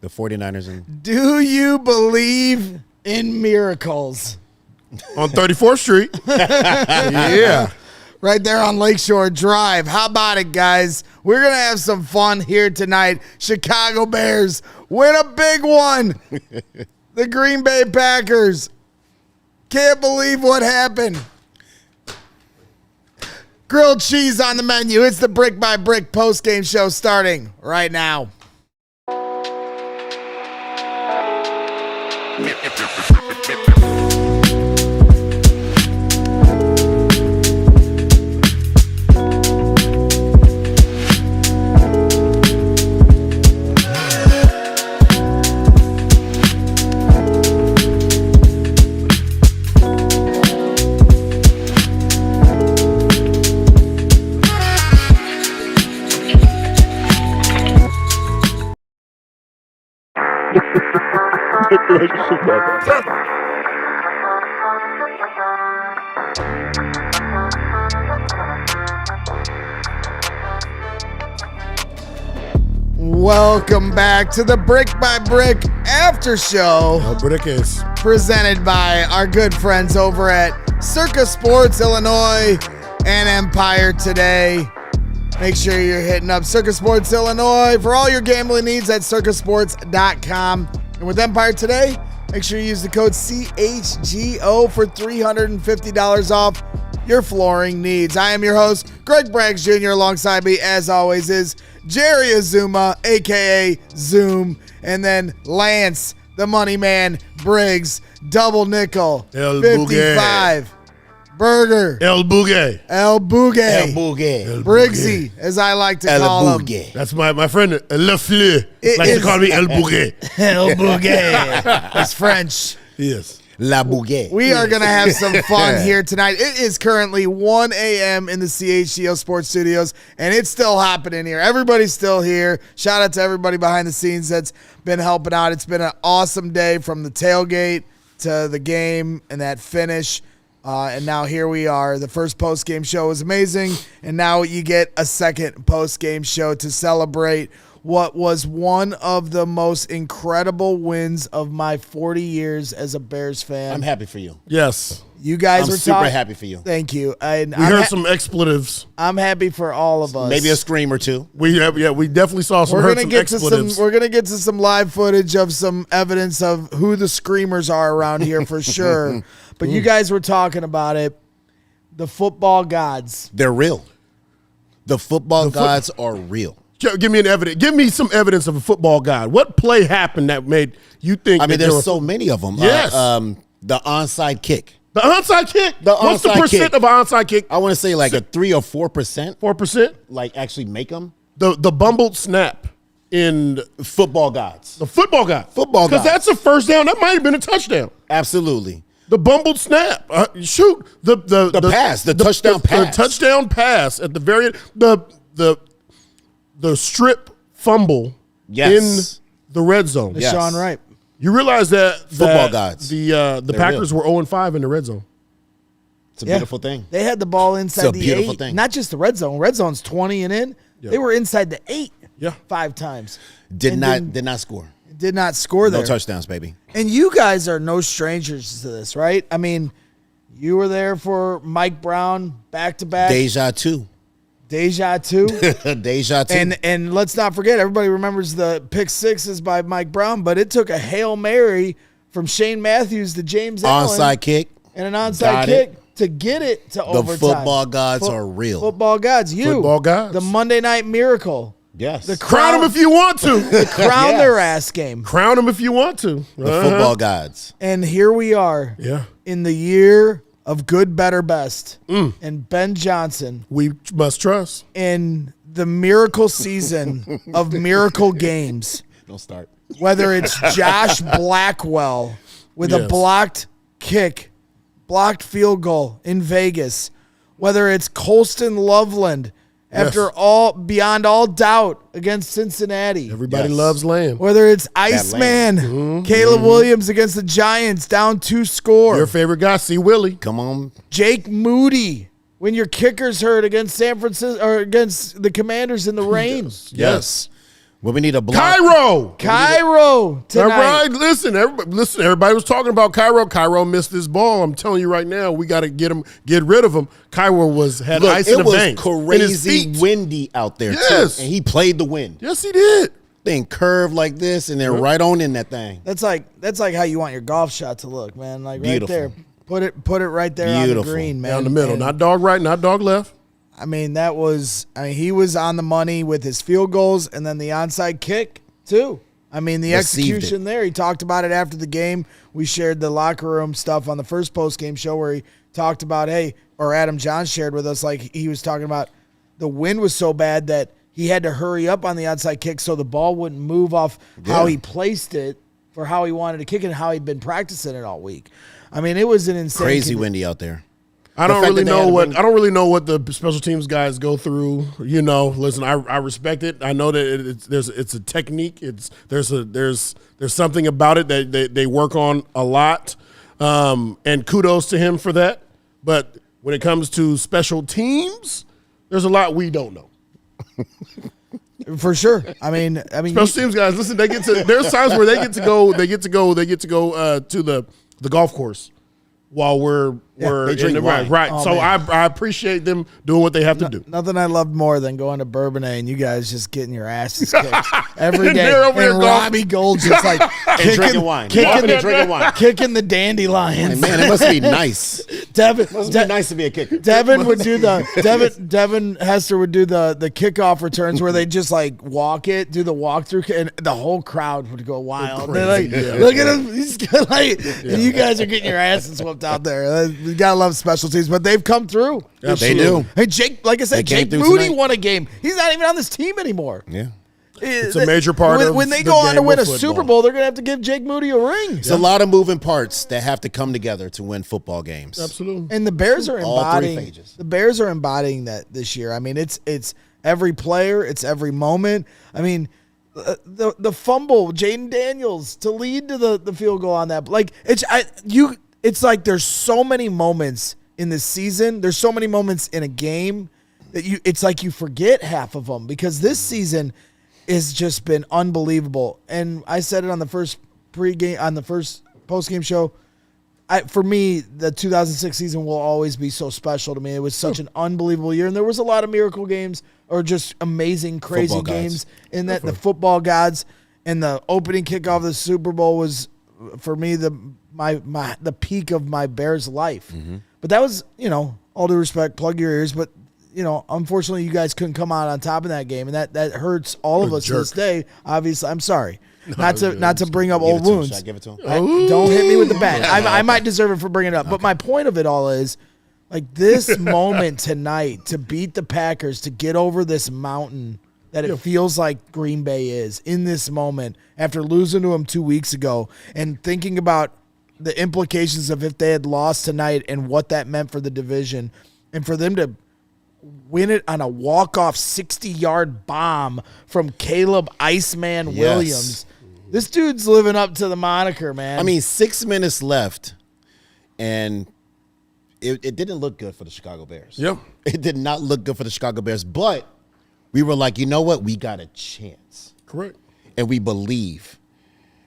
The 49ers and Do you believe in miracles? On 34th Street. Yeah. Right there on Lakeshore Drive. How about it, guys? We're going to have some fun here tonight. Chicago Bears win a big one. The Green Bay Packers. Can't believe what happened. Grilled cheese on the menu. It's the Brick by Brick postgame show starting right now. Welcome back to the Brick by Brick After Show. Brick is Presented by our good friends over at Circa Sports Illinois and Empire Today. Make sure you're hitting up Circa Sports Illinois for all your gambling needs at circasports.com. And with Empire Today, make sure you use the code CHGO for $350 off your flooring needs. I am your host, Greg Braggs Jr. Alongside me, as always, is Jerry Azumah, a.k.a. Zoom, and then Lance, the money man, Briggs, double nickel, El 55. Burger. El Bouguet. El Bouguet. El Bouguet. Briggsy, as I like to call him. That's my friend Le Fleur. It Likes to is- call me El Bouguet. El Bouguet. It's French. Yes. La Bouguet. We are going to have some fun here tonight. It is currently 1 a.m. in the CHGO Sports Studios, and it's still happening here. Everybody's still here. Shout out to everybody behind the scenes that's been helping out. It's been an awesome day from the tailgate to the game and that finish. And now here we are. The first post-game show was amazing, and now you get a second post-game show to celebrate what was one of the most incredible wins of my 40 years as a Bears fan. I'm happy for you. Yes. You guys I'm were super happy for you. Thank you. And We heard some expletives. I'm happy for all of us. Maybe a scream or two. We definitely saw some we're heard gonna some get to expletives. some. We're gonna get to some live footage of some evidence of who the screamers are around here for sure. But you guys were talking about it. The football gods. They're real. The football gods are real. Give me an evidence. Give me some evidence of a football god. What play happened that made you think? I mean, that there there's was so many of them. Yes. The onside kick. the onside kick. What's the onside percent kick. of an onside kick? I want to say like a 3 or 4%. 4%. Like actually make them The bumbled snap in football gods. the football god. Football because gods. that's a first down. That might have been a touchdown. Absolutely. The bumbled snap. Shoot. The pass, the touchdown pass. The touchdown pass at the very end. The strip fumble Yes. in the red zone. Yes. Sean Wright. You realize that Football gods. The They're Packers real. were 0-5 in the red zone. It's a beautiful thing. They had the ball inside It's a the beautiful 8. thing. Not just the red zone. Red zone's 20 and in. Yeah. They were inside the 8. Yeah. 5 times. Did And not score. Did not score there. No touchdowns, baby. And you guys are no strangers to this, right? I mean, you were there for Mike Brown back-to-back. Deja too. Deja too. Deja too. And let's not forget, everybody remembers the pick sixes by Mike Brown, but it took a Hail Mary from Shane Matthews to James Allen. Onside kick. And an onside Got kick it. to get it to The overtime. football gods are real. Football gods. You. Football gods. The Monday Night Miracle. Yes. The Crown them if you want to. Crown Yes. their ass game. Crown them if you want to. The football gods. And here we are Yeah. in the year of good, better, best. Mm. And Ben Johnson We must trust. in the miracle season of miracle games. Don't start. Whether it's Josh Blackwell with a Yes. blocked kick, blocked field goal in Vegas, whether it's Colston Loveland after beyond all doubt against Cincinnati, Everybody Yes. loves Lamb. whether it's Iceman, Caleb Williams against the Giants down 2 score, Your favorite guy, C. Willie. Come on. Jake Moody when your kicker's hurt against San Francisco or against the Commanders in the rain. Yes. Well, we need a block. Cairo tonight. All right, listen, everybody was talking about Cairo. Cairo missed this ball. I'm telling you right now, we got to get rid of him. Cairo had ice in the veins. It was crazy windy out there, too, and he played the wind. Yes, he did. Thing curved like this, and they're right on in that thing. That's like how you want your golf shot to look, man. Like Beautiful. right there. Put it right there on the green, man. Down the middle, not dog right, not dog left. I mean, he was on the money with his field goals and then the onside kick, too. I mean, the execution there, he talked about it after the game. We shared the locker room stuff on the first post-game show where he talked about, or Adam John shared with us, like he was talking about the wind was so bad that he had to hurry up on the onside kick so the ball wouldn't move off how he placed it for how he wanted to kick it and how he'd been practicing it all week. I mean, it was an insane. Crazy windy out there. I don't really know what the special teams guys go through. You know, listen, I respect it. I know that it's a technique. There's something about it that they work on a lot, and kudos to him for that. But when it comes to special teams, there's a lot we don't know. For sure. I mean, special teams guys. Listen, there's times where they get to go to the golf course while we're in the right. Oh, so man. I appreciate them doing what they have to do. Nothing I loved more than going to Bourbonnais and you guys just getting your asses kicked every day. And Robbie Gold just like drinking wine. Kicking the dandelions. Man, it must be nice. Devin Nice to be a kicker. Devin would do Devin Hester would do the kickoff returns where they just like do the walkthrough, and the whole crowd would go wild. They're like, look at him, he's and you guys are getting your asses whooped out there. We gotta love special teams, but they've come through. They do. Hey, Jake, like I said, Jake Moody won a game. He's not even on this team anymore. Yeah. It's a major part of when they the go on to game win a of football. Super Bowl, they're gonna have to give Jake Moody a ring. It's a lot of moving parts that have to come together to win football games. Absolutely. And the Bears are All three embodying phases. the Bears are embodying that this year. I mean, it's every player, it's every moment. I mean, the fumble, Jaden Daniels to lead to the field goal on that. Like it's like there's so many moments in this season. There's so many moments in a game that it's like you forget half of them because this season has just been unbelievable. And I said it on the first post-game show. For me, the 2006 season will always be so special to me. It was such an unbelievable year, and there was a lot of miracle games or just amazing, crazy games in that. The football gods and the opening kickoff of the Super Bowl was, for me, the peak of my Bears life. Mm-hmm. But that was, all due respect, plug your ears, but unfortunately, you guys couldn't come out on top of that game, and that hurts all of us to this day. Obviously, I'm sorry. Not to bring up old wounds. Should I give it to him? Don't hit me with the bat. I might deserve it for bringing it up. But my point of it all is, like, this moment tonight to beat the Packers, to get over this mountain that it feels like Green Bay is in this moment after losing to them 2 weeks ago, and thinking about the implications of if they had lost tonight and what that meant for the division, and for them to win it on a walk-off 60-yard bomb from Caleb Iceman Williams. This dude's living up to the moniker, man. I mean, 6 minutes left, and it didn't look good for the Chicago Bears. Yep. It did not look good for the Chicago Bears, but we were like, you know what? We got a chance. Correct. And we believe.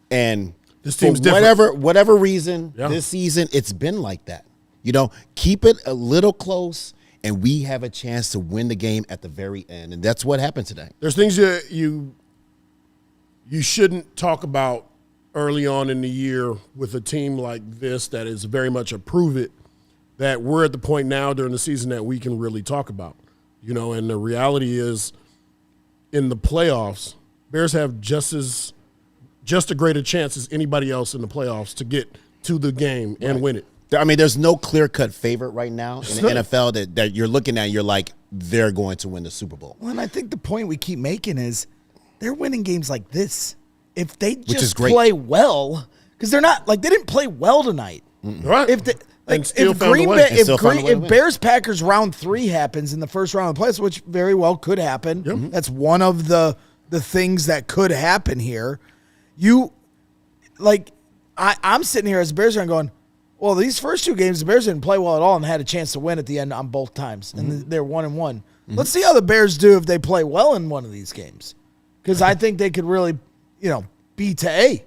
And this team's whatever reason, this season, it's been like that. Keep it a little close, and we have a chance to win the game at the very end. And that's what happened today. There's things that you shouldn't talk about early on in the year with a team like this that is very much a prove it, that we're at the point now during the season that we can really talk about. And the reality is, in the playoffs, Bears have just as great a chance as anybody else in the playoffs to get to the game and win it. I mean, there's no clear-cut favorite right now in the NFL that you're looking at and you're like, they're going to win the Super Bowl. Well, and I think the point we keep making is they're winning games like this. If they just play well, because they're not, like, they didn't play well tonight. Right. If Bears Packers round 3 happens in the first round of the playoffs, which very well could happen, that's one of the things that could happen here. I'm sitting here as a Bears fan going, well, these first 2 games, the Bears didn't play well at all and had a chance to win at the end on both times, and they're 1-1. Let's see how the Bears do if they play well in one of these games, because I think they could really, B to A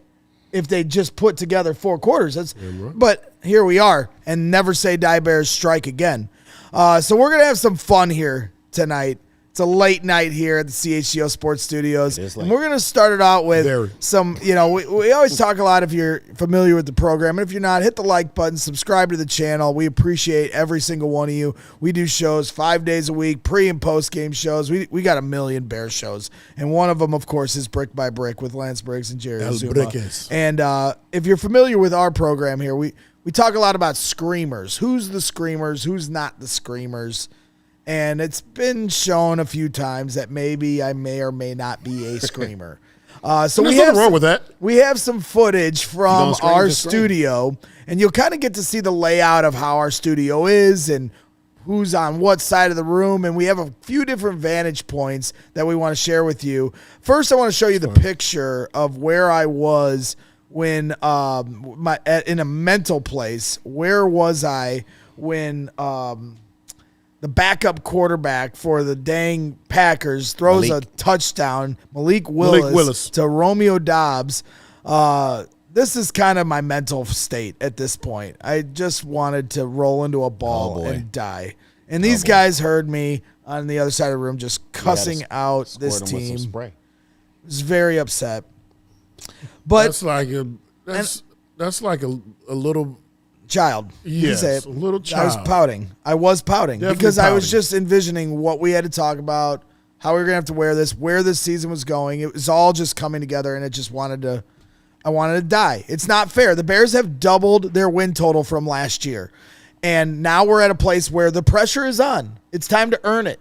if they just put together 4 quarters. But here we are, and never say die Bears strike again. So we're going to have some fun here tonight. It's a late night here at the CHGO Sports Studios. And we're going to start it out with some, we always talk a lot if you're familiar with the program. And if you're not, hit the like button, subscribe to the channel. We appreciate every single one of you. We do shows 5 days a week, pre and post game shows. We got a million Bear shows. And one of them, of course, is Brick by Brick with Lance Briggs and Jerry Azumah. And if you're familiar with our program here, we talk a lot about screamers. Who's the screamers? Who's not the screamers? And it's been shown a few times that maybe I may or may not be a screamer. So there's nothing wrong with that. We have some footage from our studio, and you'll kind of get to see the layout of how our studio is and who's on what side of the room. And we have a few different vantage points that we want to share with you. First, I want to show you the picture of where I was when in a mental place. Where was I when the backup quarterback for the dang Packers throws a touchdown, Malik Willis to Romeo Doubs? This is kind of my mental state at this point. I just wanted to roll into a ball and die. And these guys heard me on the other side of the room just cussing out this team. I was very upset. But that's like a little child. Yes, a little child. I was pouting Definitely because pouting. I was just envisioning what we had to talk about, how we were going to have to wear this, where this season was going. It was all just coming together, and I wanted to die. It's not fair. The Bears have doubled their win total from last year, and now we're at a place where the pressure is on. It's time to earn it,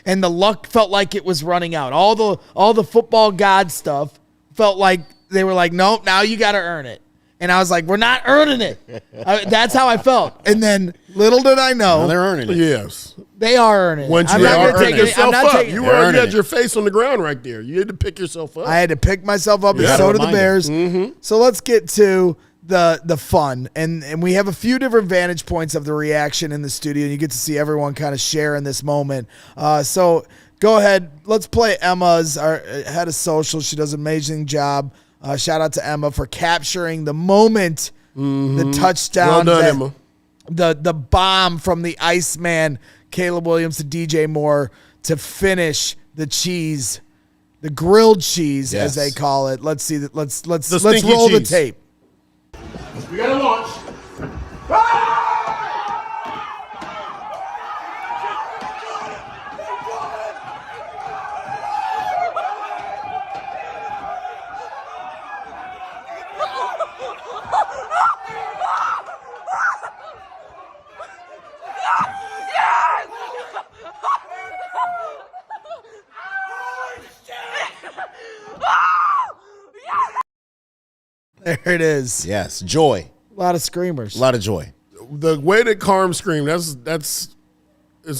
and the luck felt like it was running out. All the football god stuff felt like they were like, nope, now you got to earn it. And I was like, we're not earning it. That's how I felt. And then little did I know. Well, they're earning it. Yes. They are earning it. Once you pick yourself up. You had your face on the ground right there. You had to pick yourself up. I had to pick myself up, and so did the Bears. Mm-hmm. So let's get to the fun. And we have a few different vantage points of the reaction in the studio. You get to see everyone kind of share in this moment. So go ahead. Let's play Emma's, our head of social. She does an amazing job. Shout out to Emma for capturing the moment, the touchdown, well done, Emma. The bomb from the Iceman, Caleb Williams to DJ Moore to finish the cheese, the grilled cheese as they call it. Let's see that. Let's roll the tape. We gotta launch. There it is. Yes, joy. A lot of screamers. A lot of joy. The way that Carm screamed, it's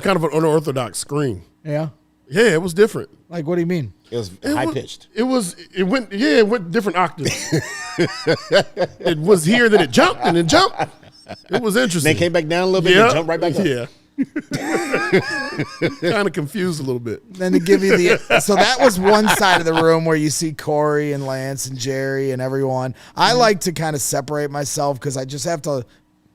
kind of an unorthodox scream. Yeah. Yeah, it was different. Like, what do you mean? It was high pitched. It went different octaves. It was here, then it jumped, and it jumped. It was interesting. Then came back down a little bit and jumped right back up. Yeah. Kind of confused a little bit. Then to give you so that was one side of the room where you see Corey and Lance and Jerry and everyone. I like to kind of separate myself because I just have to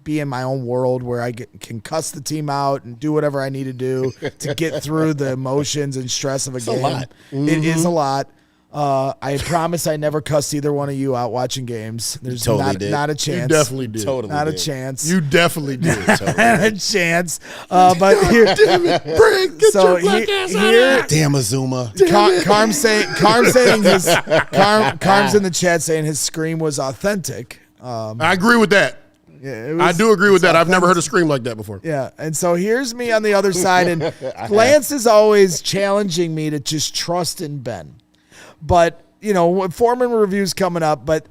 be in my own world where I can cuss the team out and do whatever I need to do to get through the emotions and stress of a game. A lot. It is a lot. I promise I never cussed either one of you out watching games. There's not a chance. You definitely did. Totally not did. a chance. You definitely did. Not a chance. But here, Damn it, Briggs, get your black ass out of here. Damn Azumah. Carm's in the chat saying his scream was authentic. I agree with that. Yeah, I do agree with that. I've never heard a scream like that before. Yeah, and so here's me on the other side, and Lance is always challenging me to just trust in Ben. But, Foreman review's coming up, but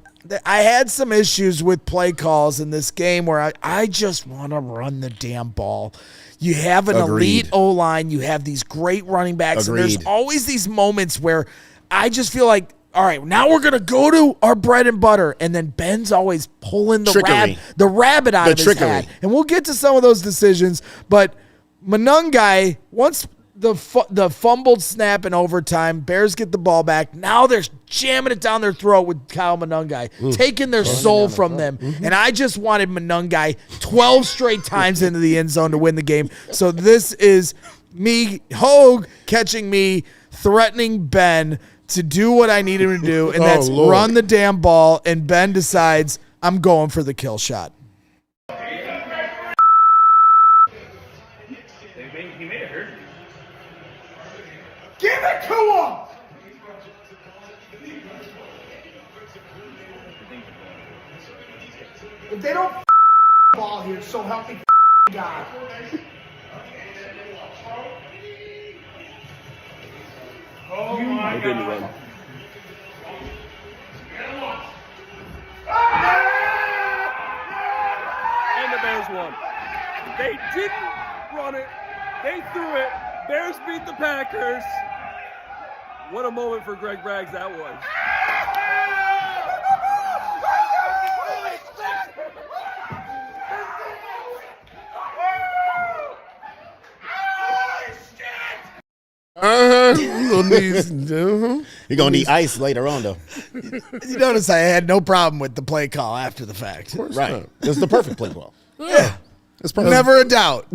I had some issues with play calls in this game where I just want to run the damn ball. You have an elite O-line. You have these great running backs. And there's always these moments where I just feel like, all right, now we're going to go to our bread and butter. And then Ben's always pulling the rabbit out of his hat. And we'll get to some of those decisions. But Manungai, once the fumbled snap in overtime. Bears get the ball back. Now they're jamming it down their throat with Kyle Monungai, taking their soul from them. And I just wanted Monungai 12 straight times into the end zone to win the game. So this is me, Hogue, catching me, threatening Ben to do what I need him to do, and that's run the damn ball, and Ben decides I'm going for the kill shot. Give it to him! If they don't ball here, so help me God. Oh my God. And the Bears won. They didn't run it. They threw it. Bears beat the Packers. What a moment for Greg Braggs that was. You're going to need ice later on, though. You notice I had no problem with the play call after the fact. Right. It's the perfect play call. Yeah. It's perfect. Never a doubt.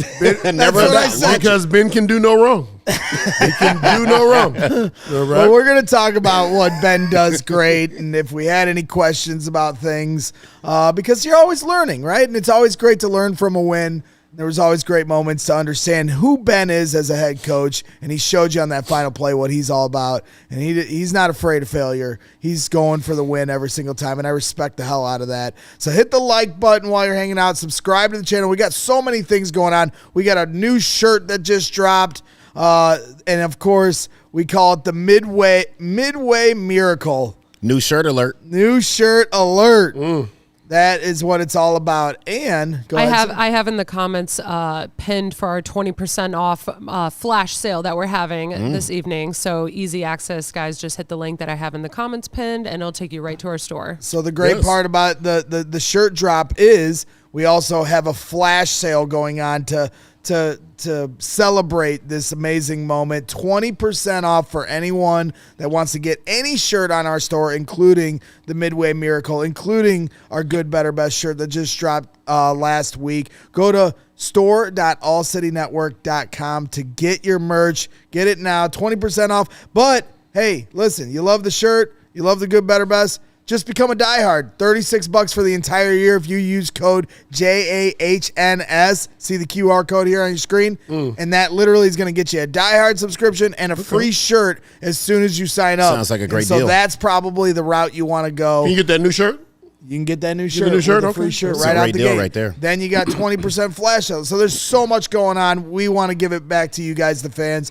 Never a doubt. Because Ben can do no wrong. He can do no wrong. All right. Well, we're going to talk about what Ben does great, and if we had any questions about things, because you're always learning, right? And it's always great to learn from a win. There was always great moments to understand who Ben is as a head coach, and he showed you on that final play what he's all about. And he's not afraid of failure. He's going for the win every single time, and I respect the hell out of that. So hit the like button while you're hanging out. Subscribe to the channel. We got so many things going on. We got a new shirt that just dropped, and of course, we call it the Midway Miracle. New shirt alert. New shirt alert. That is what it's all about. And go ahead. I have in the comments pinned for our 20% off flash sale that we're having this evening. So easy access, guys. Just hit the link that I have in the comments pinned, and it'll take you right to our store. So the great part about the shirt drop is we also have a flash sale going on to celebrate this amazing moment. 20% off for anyone that wants to get any shirt on our store, including the Midway Miracle, including our Good, Better, Best shirt that just dropped last week. Go to store.allcitynetwork.com to get your merch. Get it now, 20% off. But, hey, listen, you love the shirt, you love the Good, Better, Best, just become a diehard. $36 for the entire year if you use code JAHNS. See the QR code here on your screen? And that literally is going to get you a diehard subscription and a free shirt as soon as you sign up. Sounds like a great deal. deal. So that's probably the route you want to go. Can you get that new shirt? You can get that new shirt. New shirt? With a free Okay. shirt That's right a out great the deal gate. right there. Then you got 20% flash sale. So there's so much going on. We want to give it back to you guys, the fans.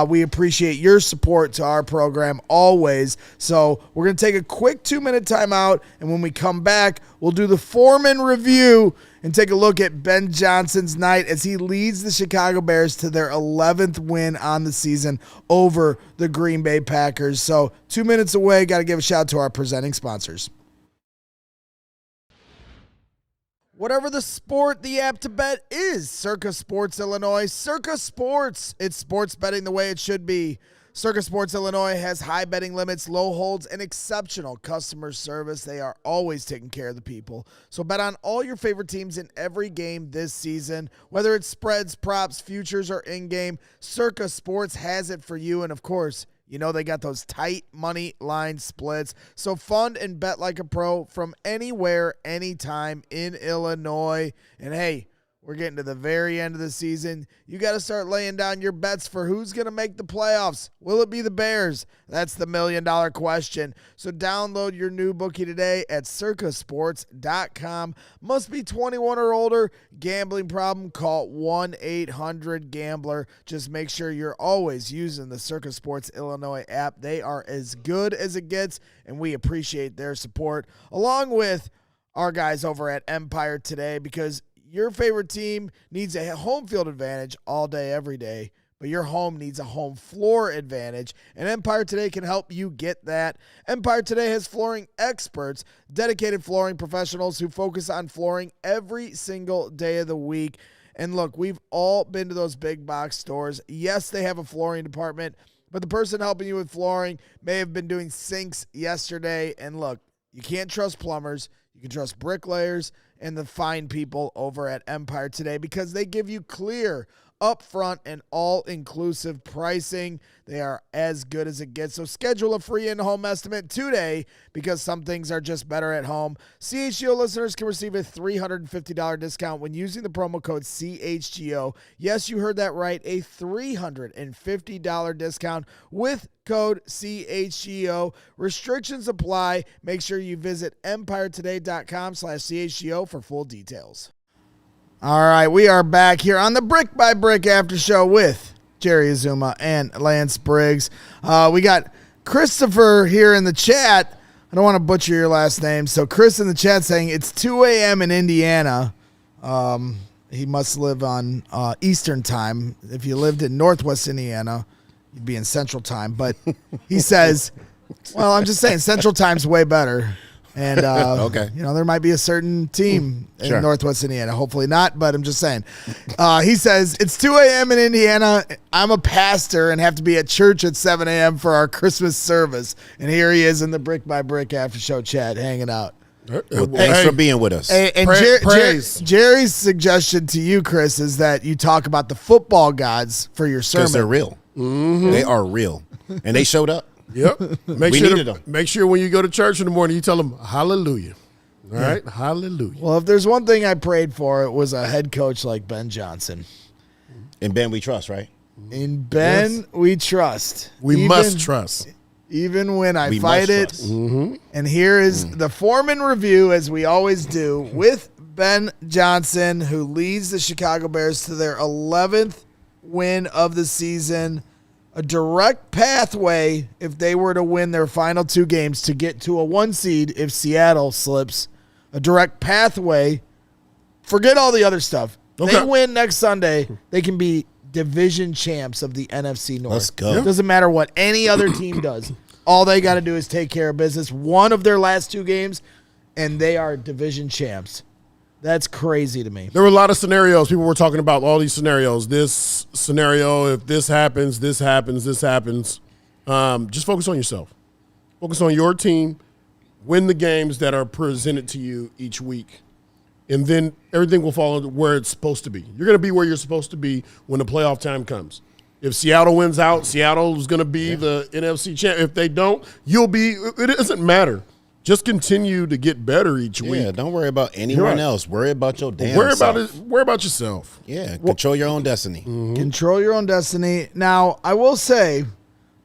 We appreciate your support to our program always. So we're going to take a quick 2-minute timeout, and when we come back, we'll do the Foreman review and take a look at Ben Johnson's night as he leads the Chicago Bears to their 11th win on the season over the Green Bay Packers. So 2 minutes away. Got to give a shout out to our presenting sponsors. Whatever the sport, the app to bet is Circa Sports Illinois. Circa Sports, it's sports betting the way it should be. Circa Sports Illinois has high betting limits, low holds, and exceptional customer service. They are always taking care of the people. So bet on all your favorite teams in every game this season. Whether it's spreads, props, futures, or in-game, Circa Sports has it for you. And of course, you know they got those tight money line splits. So fund and bet like a pro from anywhere, anytime in Illinois. And hey, we're getting to the very end of the season. You got to start laying down your bets for who's going to make the playoffs. Will it be the Bears? That's the million-dollar question. So download your new bookie today at circasports.com. Must be 21 or older. Gambling problem? Call 1-800-GAMBLER. Just make sure you're always using the Circa Sports Illinois app. They are as good as it gets, and we appreciate their support, along with our guys over at Empire Today, because your favorite team needs a home field advantage all day, every day, but your home needs a home floor advantage, and Empire Today can help you get that. Empire Today has flooring experts, dedicated flooring professionals who focus on flooring every single day of the week. And look, we've all been to those big box stores. Yes, they have a flooring department, but the person helping you with flooring may have been doing sinks yesterday. And look, you can't trust plumbers. You can trust bricklayers and the fine people over at Empire Today because they give you clear, upfront, and all-inclusive pricing. They are as good as it gets. So schedule a free in-home estimate today because some things are just better at home. CHGO listeners can receive a $350 discount when using the promo code CHGO. Yes, you heard that right, a $350 discount with code CHGO. Restrictions apply. Make sure you visit empiretoday.com/CHGO for full details. All right, we are back here on the Brick by Brick After Show with Jerry Azumah and Lance Briggs. We got Christopher here in the chat. I don't want to butcher your last name. So Chris in the chat saying it's 2 a.m. in Indiana. He must live on Eastern time. If you lived in Northwest Indiana, you'd be in Central time. But he says, well, I'm just saying Central time's way better. And, okay. There might be a certain team in Northwest Indiana. Hopefully not, but I'm just saying. He says, it's 2 a.m. in Indiana. I'm a pastor and have to be at church at 7 a.m. for our Christmas service. And here he is in the Brick by Brick After Show chat hanging out. Well, thanks for being with us. And Jerry's suggestion to you, Chris, is that you talk about the football gods for your sermon. Because they're real. Mm-hmm. They are real. And they showed up. Yep. Make sure when you go to church in the morning, you tell them, hallelujah. All right? Hallelujah. Well, if there's one thing I prayed for, it was a head coach like Ben Johnson. In Ben we trust, right? In Ben we trust. We must trust. Even when I fight it. Mm-hmm. And here is the Foreman review, as we always do, with Ben Johnson, who leads the Chicago Bears to their 11th win of the season. A direct pathway, if they were to win their final 2 games, to get to a 1 seed if Seattle slips. A direct pathway. Forget all the other stuff. Okay. They win next Sunday, they can be division champs of the NFC North. Let's go. It doesn't matter what any other team does. All they got to do is take care of business. One of their last 2 games, and they are division champs. That's crazy to me. There were a lot of scenarios. People were talking about all these scenarios. This scenario, if this happens, this happens, this happens. Just focus on yourself. Focus on your team. Win the games that are presented to you each week. And then everything will fall where it's supposed to be. You're going to be where you're supposed to be when the playoff time comes. If Seattle wins out, Seattle is going to be the NFC champ. If they don't, you'll be – it doesn't matter. Just continue to get better each week. Yeah, don't worry about anyone else. Worry about your damn self. Worry about yourself. Yeah, control your own destiny. Mm-hmm. Control your own destiny. Now, I will say,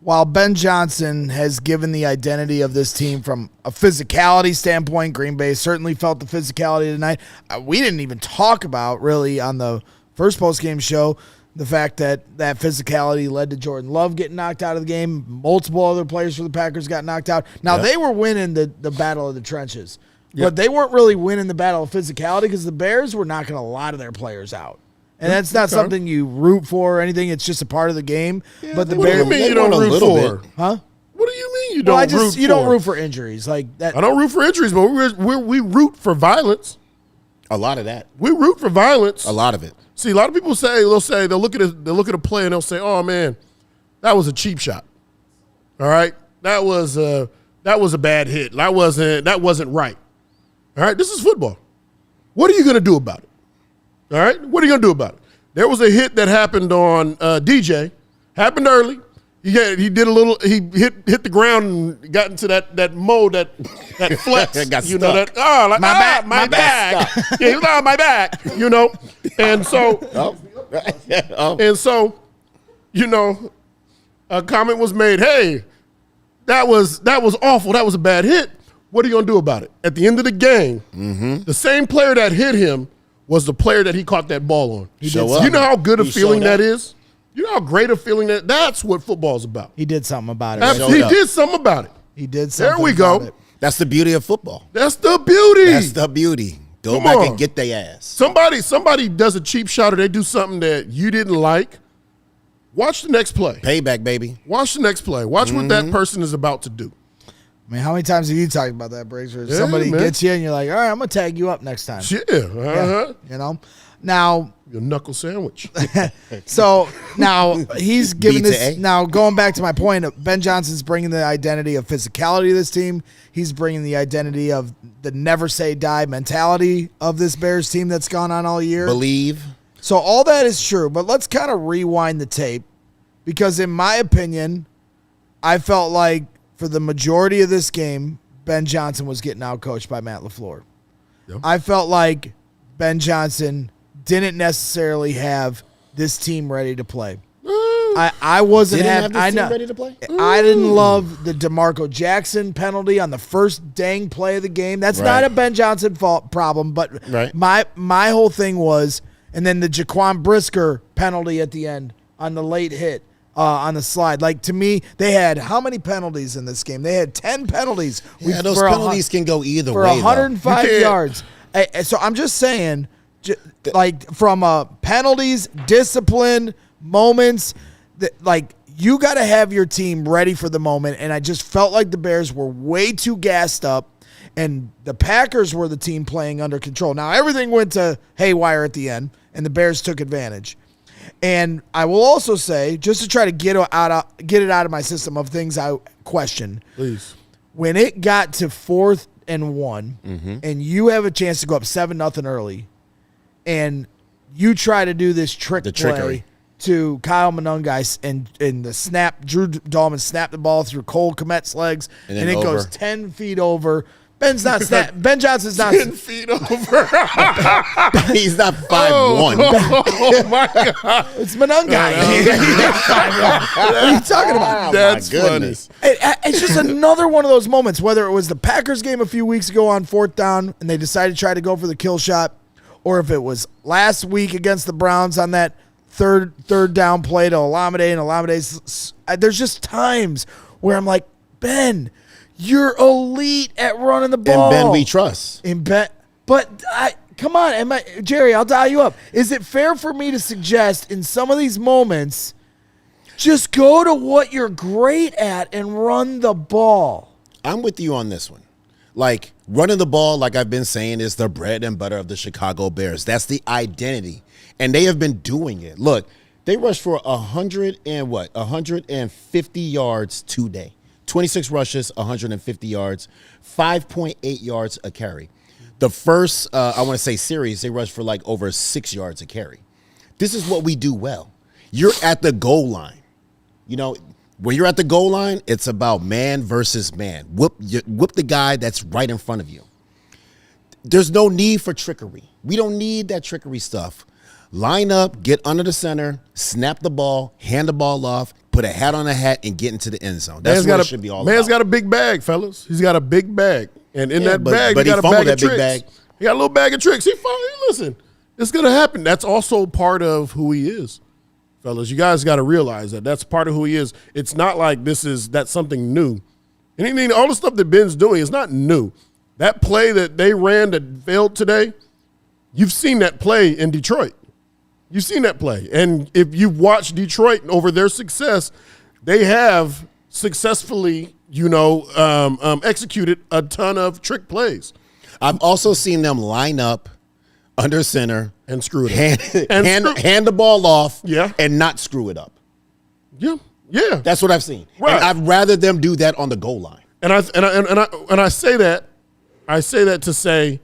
while Ben Johnson has given the identity of this team from a physicality standpoint, Green Bay certainly felt the physicality tonight. We didn't even talk about, really, on the first postgame show, the fact that physicality led to Jordan Love getting knocked out of the game. Multiple other players for the Packers got knocked out. Now, they were winning the battle of the trenches, but they weren't really winning the battle of physicality because the Bears were knocking a lot of their players out. And that's not something you root for or anything. It's just a part of the game. Yeah, but the what Bears, do you mean you don't root for? Huh? What do you mean you don't root for? You don't root for injuries like that. I don't root for injuries, but we root for violence. A lot of that. We root for violence. A lot of it. See, a lot of people they'll look at a play and they'll say, "Oh man, that was a cheap shot." All right, that was a bad hit. That wasn't right. All right, this is football. What are you going to do about it? All right, what are you going to do about it? There was a hit that happened on DJ. Happened early. He did a little. He hit the ground and got into that mode that flex. Got you stuck. know that. Oh, like, my back. Yeah, he was on my back. You know, and so a comment was made. Hey, that was awful. That was a bad hit. What are you gonna do about it? At the end of the game, the same player that hit him was the player that he caught that ball on. You know how good a feeling that is? You know how great a feeling that's what football's about. He did something about it. He did something about it. He did something There we about go. it. That's the beauty of football. That's the beauty. That's the beauty. Go Come back on. and get their ass. Somebody does a cheap shot or they do something that you didn't like. Watch the next play. Payback, baby. Watch the next play. Watch what that person is about to do. I mean, how many times have you talked about that, Briggs? Where somebody gets you and you're like, all right, I'm going to tag you up next time. Yeah. You know? Now, your knuckle sandwich. So now he's giving this. B to A. Now going back to my point, Ben Johnson's bringing the identity of physicality to this team. He's bringing the identity of the never say die mentality of this Bears team that's gone on all year. Believe. So all that is true, but let's kind of rewind the tape because in my opinion, I felt like for the majority of this game, Ben Johnson was getting outcoached by Matt LaFleur. Yep. I felt like Ben Johnson didn't necessarily have this team ready to play. I wasn't ready to play. I didn't love the DeMarco Jackson penalty on the first dang play of the game. That's not a Ben Johnson fault problem, but my whole thing was, and then the Jaquan Brisker penalty at the end on the late hit on the slide. Like, to me, they had how many penalties in this game? They had 10 penalties. Yeah, those penalties can go either for way. 105 yards. So I'm just saying, like, from penalties, discipline, moments, like, you got to have your team ready for the moment. And I just felt like the Bears were way too gassed up, and the Packers were the team playing under control. Now, everything went to haywire at the end, and the Bears took advantage. And I will also say, just to try to get it out of my system of things I question, please, when it got to 4th and 1, and you have a chance to go up 7-0 early, and you try to do this trickery to Kyle Monungai and the snap, Drew Dahlman snapped the ball through Cole Kmet's legs, and it goes 10 feet over. Ben Johnson's not 10 feet over. He's not 5'1". Oh my God. It's Monungai. What are you talking about? That's funny. It's just another one of those moments, whether it was the Packers game a few weeks ago on 4th down and they decided to try to go for the kill shot, or if it was last week against the Browns on that third down play to Olamide, and Olamide's, there's just times where I'm like, Ben, you're elite at running the ball. And Ben we trust. But come on, Jerry, I'll dial you up. Is it fair for me to suggest in some of these moments, just go to what you're great at and run the ball? I'm with you on this one. Like, running the ball, like I've been saying, is the bread and butter of the Chicago Bears. That's the identity. And they have been doing it. Look, they rushed for 150 yards today. 26 rushes, 150 yards, 5.8 yards a carry. The first, I want to say series, they rushed for like over 6 yards a carry. This is what we do well. You're at the goal line. You know, when you're at the goal line, it's about man versus man. Whoop the guy that's right in front of you. There's no need for trickery. We don't need that trickery stuff. Line up, get under the center, snap the ball, hand the ball off, put a hat on a hat, and get into the end zone. That's what it should be all about. Man's got a big bag, fellas. He's got a big bag. And in that bag, he got a bag of tricks. He got a little bag of tricks. Listen, it's going to happen. That's also part of who he is, fellas. You guys got to realize that. That's part of who he is. It's not like that's something new. Anything, all the stuff that Ben's doing is not new. That play that they ran that failed today, you've seen that play in Detroit. You've seen that play. And if you've watched Detroit over their success, they have successfully, executed a ton of trick plays. I've also seen them line up under center and screw it up. Hand the ball off and not screw it up. Yeah. That's what I've seen. Right. And I'd rather them do that on the goal line. And I say that to say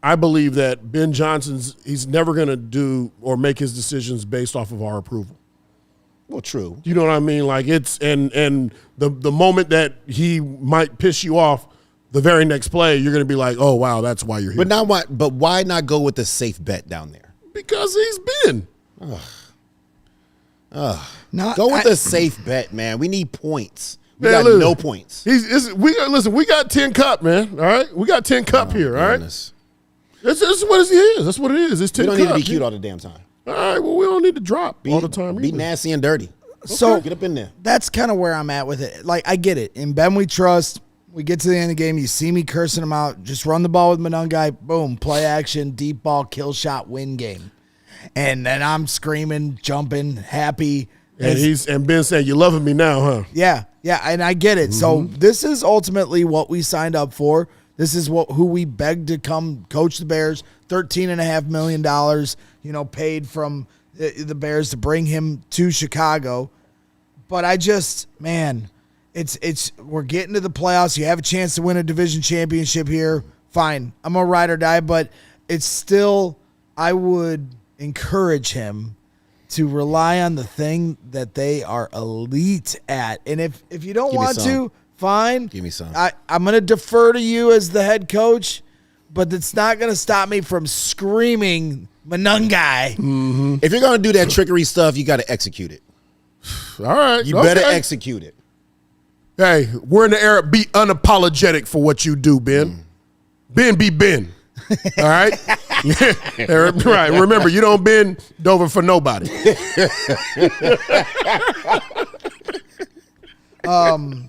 I believe that Ben he's never going to do or make his decisions based off of our approval. Well, true. You know what I mean? Like, it's and the moment that he might piss you off, the very next play, you're going to be like, oh, wow, that's why you're here. But why not go with the safe bet down there? Because he's Ben. Go with the safe bet, man. We need points. We got no points. We got 10 Cup, man. All right? We got 10 Cup here, all right? That's what he is. That's what it is. It's 10 Cup. We don't need to be cute all the damn time. All right, well, we don't need to drop all the time. Be nasty and dirty. So get up in there. That's kind of where I'm at with it. Like, I get it. In Ben we trust. We get to the end of the game. You see me cursing him out. Just run the ball with Monungai. Boom. Play action. Deep ball. Kill shot. Win game. And then I'm screaming, jumping, happy. And Ben saying, "You loving me now, huh?" Yeah. Yeah, and I get it. So this is ultimately what we signed up for. This is who we begged to come coach the Bears. $13.5 million, paid from the Bears to bring him to Chicago. But I just, man, we're getting to the playoffs. You have a chance to win a division championship here. Fine, I'm a ride or die, but it's still, I would encourage him to rely on the thing that they are elite at. And if you don't want to, fine. Give me some. I'm going to defer to you as the head coach, but it's not going to stop me from screaming Manungai. Mm-hmm. If you're going to do that trickery stuff, you got to execute it. All right. You better execute it. Hey, we're in the era. Be unapologetic for what you do, Ben. Ben be Ben. All right? Right. Remember, you don't bend over for nobody.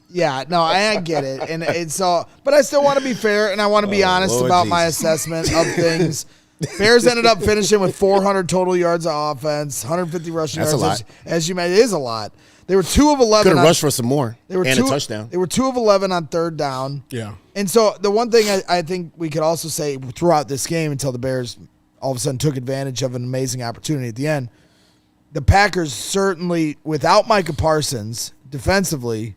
Yeah, no, I get it. And it's all, but I still want to be fair and I want to be honest Lord about Jesus. my assessment of things. Bears ended up finishing with 400 total yards of offense, 150 rushing That's yards. a lot. As you mentioned, it is a lot. They were 2 of 11. Could have rushed for some more They were and a touchdown. They were 2 of 11 on third down. Yeah. And so the one thing I think we could also say throughout this game until the Bears all of a sudden took advantage of an amazing opportunity at the end, the Packers certainly, without Micah Parsons, defensively,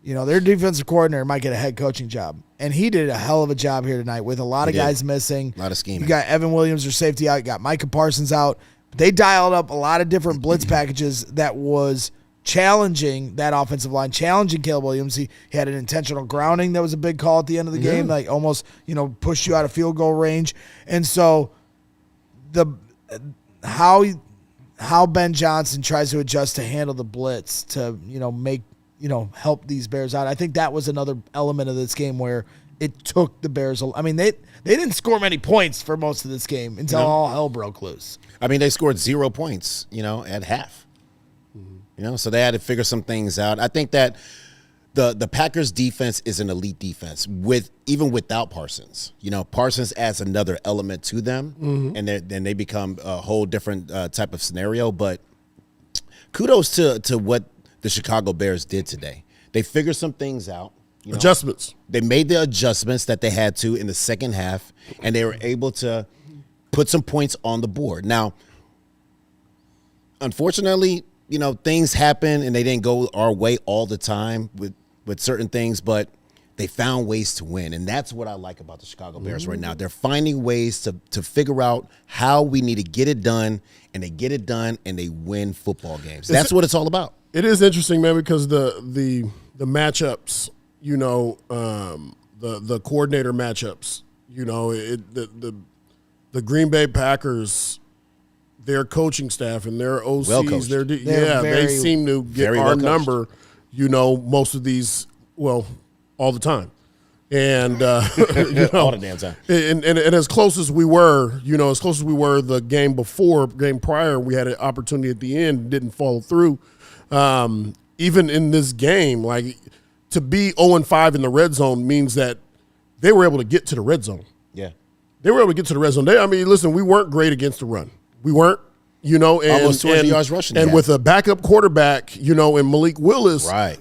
their defensive coordinator might get a head coaching job. And he did a hell of a job here tonight with a lot of guys missing. A lot of scheming. You got Evan Williams, their safety out. You got Micah Parsons out. They dialed up a lot of different blitz packages that was challenging that offensive line, challenging Caleb Williams. He had an intentional grounding that was a big call at the end of the game, like almost, pushed you out of field goal range. And so how Ben Johnson tries to adjust to handle the blitz to, make, help these Bears out. I think that was another element of this game where it took the Bears. I mean, they didn't score many points for most of this game until all hell broke loose. I mean, they scored 0 points, at half. So they had to figure some things out. I think that the Packers defense is an elite defense even without Parsons. Parsons adds another element to them, and then they become a whole different type of scenario. But kudos to what the Chicago Bears did today. They figured some things out. Adjustments. They made the adjustments that they had to in the second half, and they were able to put some points on the board. Now, unfortunately, things happen and they didn't go our way all the time with certain things, but they found ways to win. And that's what I like about the Chicago Bears right now. They're finding ways to figure out how we need to get it done, and they get it done and they win football games. That's what it's all about. It is interesting, man, because the matchups, the coordinator matchups, the Green Bay Packers, their coaching staff and their OCs, they seem to get our number, most of these, all the time. And, all the damn time. And as close as we were, the game prior, we had an opportunity at the end, didn't follow through. Even in this game, like to be 0-5 in the red zone means that they were able to get to the red zone. Yeah. They were able to get to the red zone. Listen, we weren't great against the run. We weren't, and almost 200 yards rushing. And with a backup quarterback, and Malik Willis, right.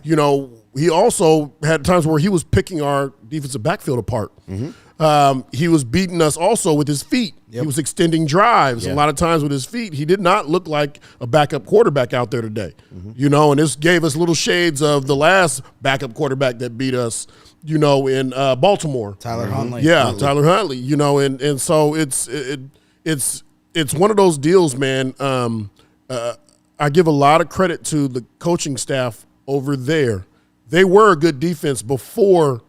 He also had times where he was picking our defensive backfield apart. He was beating us also with his feet. Yep. He was extending drives a lot of times with his feet. He did not look like a backup quarterback out there today, and this gave us little shades of the last backup quarterback that beat us, in Baltimore. Tyler Huntley. Yeah, Tyler Huntley, and so it's one of those deals, man. I give a lot of credit to the coaching staff over there. They were a good defense before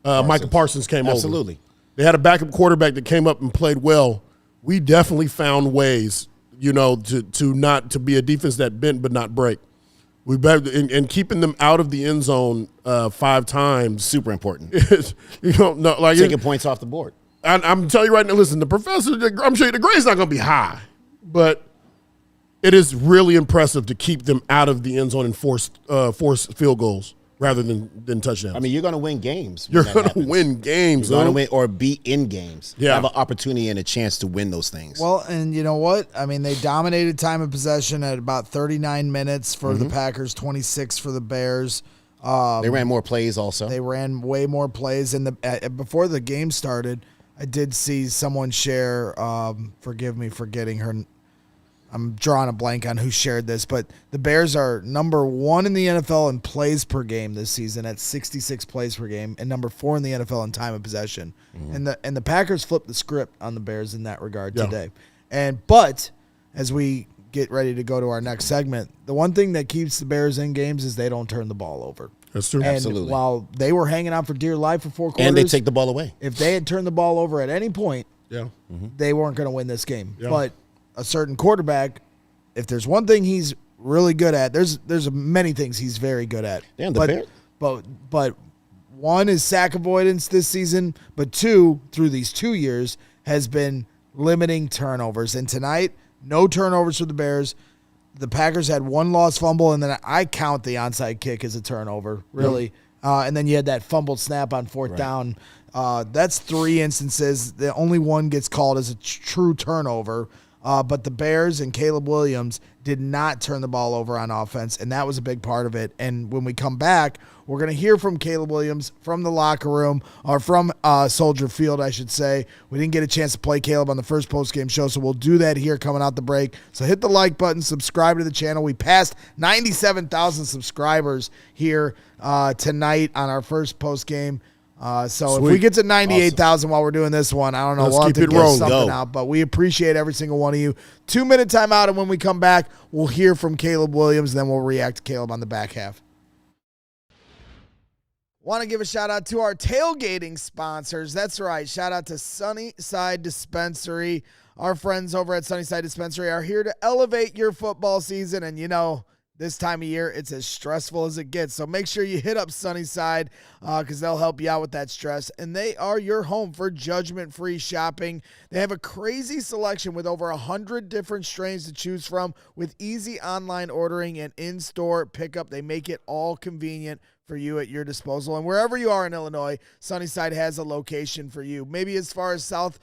Micah Parsons came over. Absolutely. They had a backup quarterback that came up and played well. We definitely found ways, to be a defense that bent but not break. And keeping them out of the end zone 5 times. Super important. Taking points off the board. I'm telling you right now, listen, the professor, I'm sure the grade's not going to be high, but it is really impressive to keep them out of the end zone and force field goals rather than touchdowns. I mean, you're going to win games. You're going to win games. You're going to win or be in games. Yeah. Have an opportunity and a chance to win those things. Well, and you know what? I mean, they dominated time of possession at about 39 minutes for the Packers, 26 for the Bears. They ran more plays also. They ran way more plays. Before the game started, I did see someone share, forgive me for getting her, I'm drawing a blank on who shared this, but the Bears are number 1 in the NFL in plays per game this season at 66 plays per game, and number 4 in the NFL in time of possession. And the Packers flipped the script on the Bears in that regard today. But as we get ready to go to our next segment, the one thing that keeps the Bears in games is they don't turn the ball over. That's true. And Absolutely. while they were hanging on for dear life for 4 quarters, And they take the ball away. if they had turned the ball over at any point, they weren't going to win this game. Yeah. But a certain quarterback, if there's one thing he's really good at, there's many things he's very good at. Damn, the Bears. But one is sack avoidance this season, but 2, through these 2 years, has been limiting turnovers. And tonight, no turnovers for the Bears. The Packers had 1 lost fumble, and then I count the onside kick as a turnover, really. And then you had that fumbled snap on 4th down. That's 3 instances. The only one gets called as a true turnover. But the Bears and Caleb Williams did not turn the ball over on offense, and that was a big part of it. And when we come back, we're going to hear from Caleb Williams from the locker room, or from Soldier Field, I should say. We didn't get a chance to play Caleb on the first postgame show, so we'll do that here coming out the break. So hit the like button, subscribe to the channel. We passed 97,000 subscribers here tonight on our first postgame. So if we get to 98,000 while we're doing this one, I don't know. We'll have to get something out, but we appreciate every single one of you. 2-minute timeout, and when we come back, we'll hear from Caleb Williams, and then we'll react to Caleb on the back half. Want to give a shout out to our tailgating sponsors. That's right. Shout out to Sunnyside Dispensary. Our friends over at Sunnyside Dispensary are here to elevate your football season, and this time of year, it's as stressful as it gets. So make sure you hit up Sunnyside because they'll help you out with that stress. And they are your home for judgment-free shopping. They have a crazy selection with over 100 different strains to choose from with easy online ordering and in-store pickup. They make it all convenient for you at your disposal. And wherever you are in Illinois, Sunnyside has a location for you. Maybe as far as south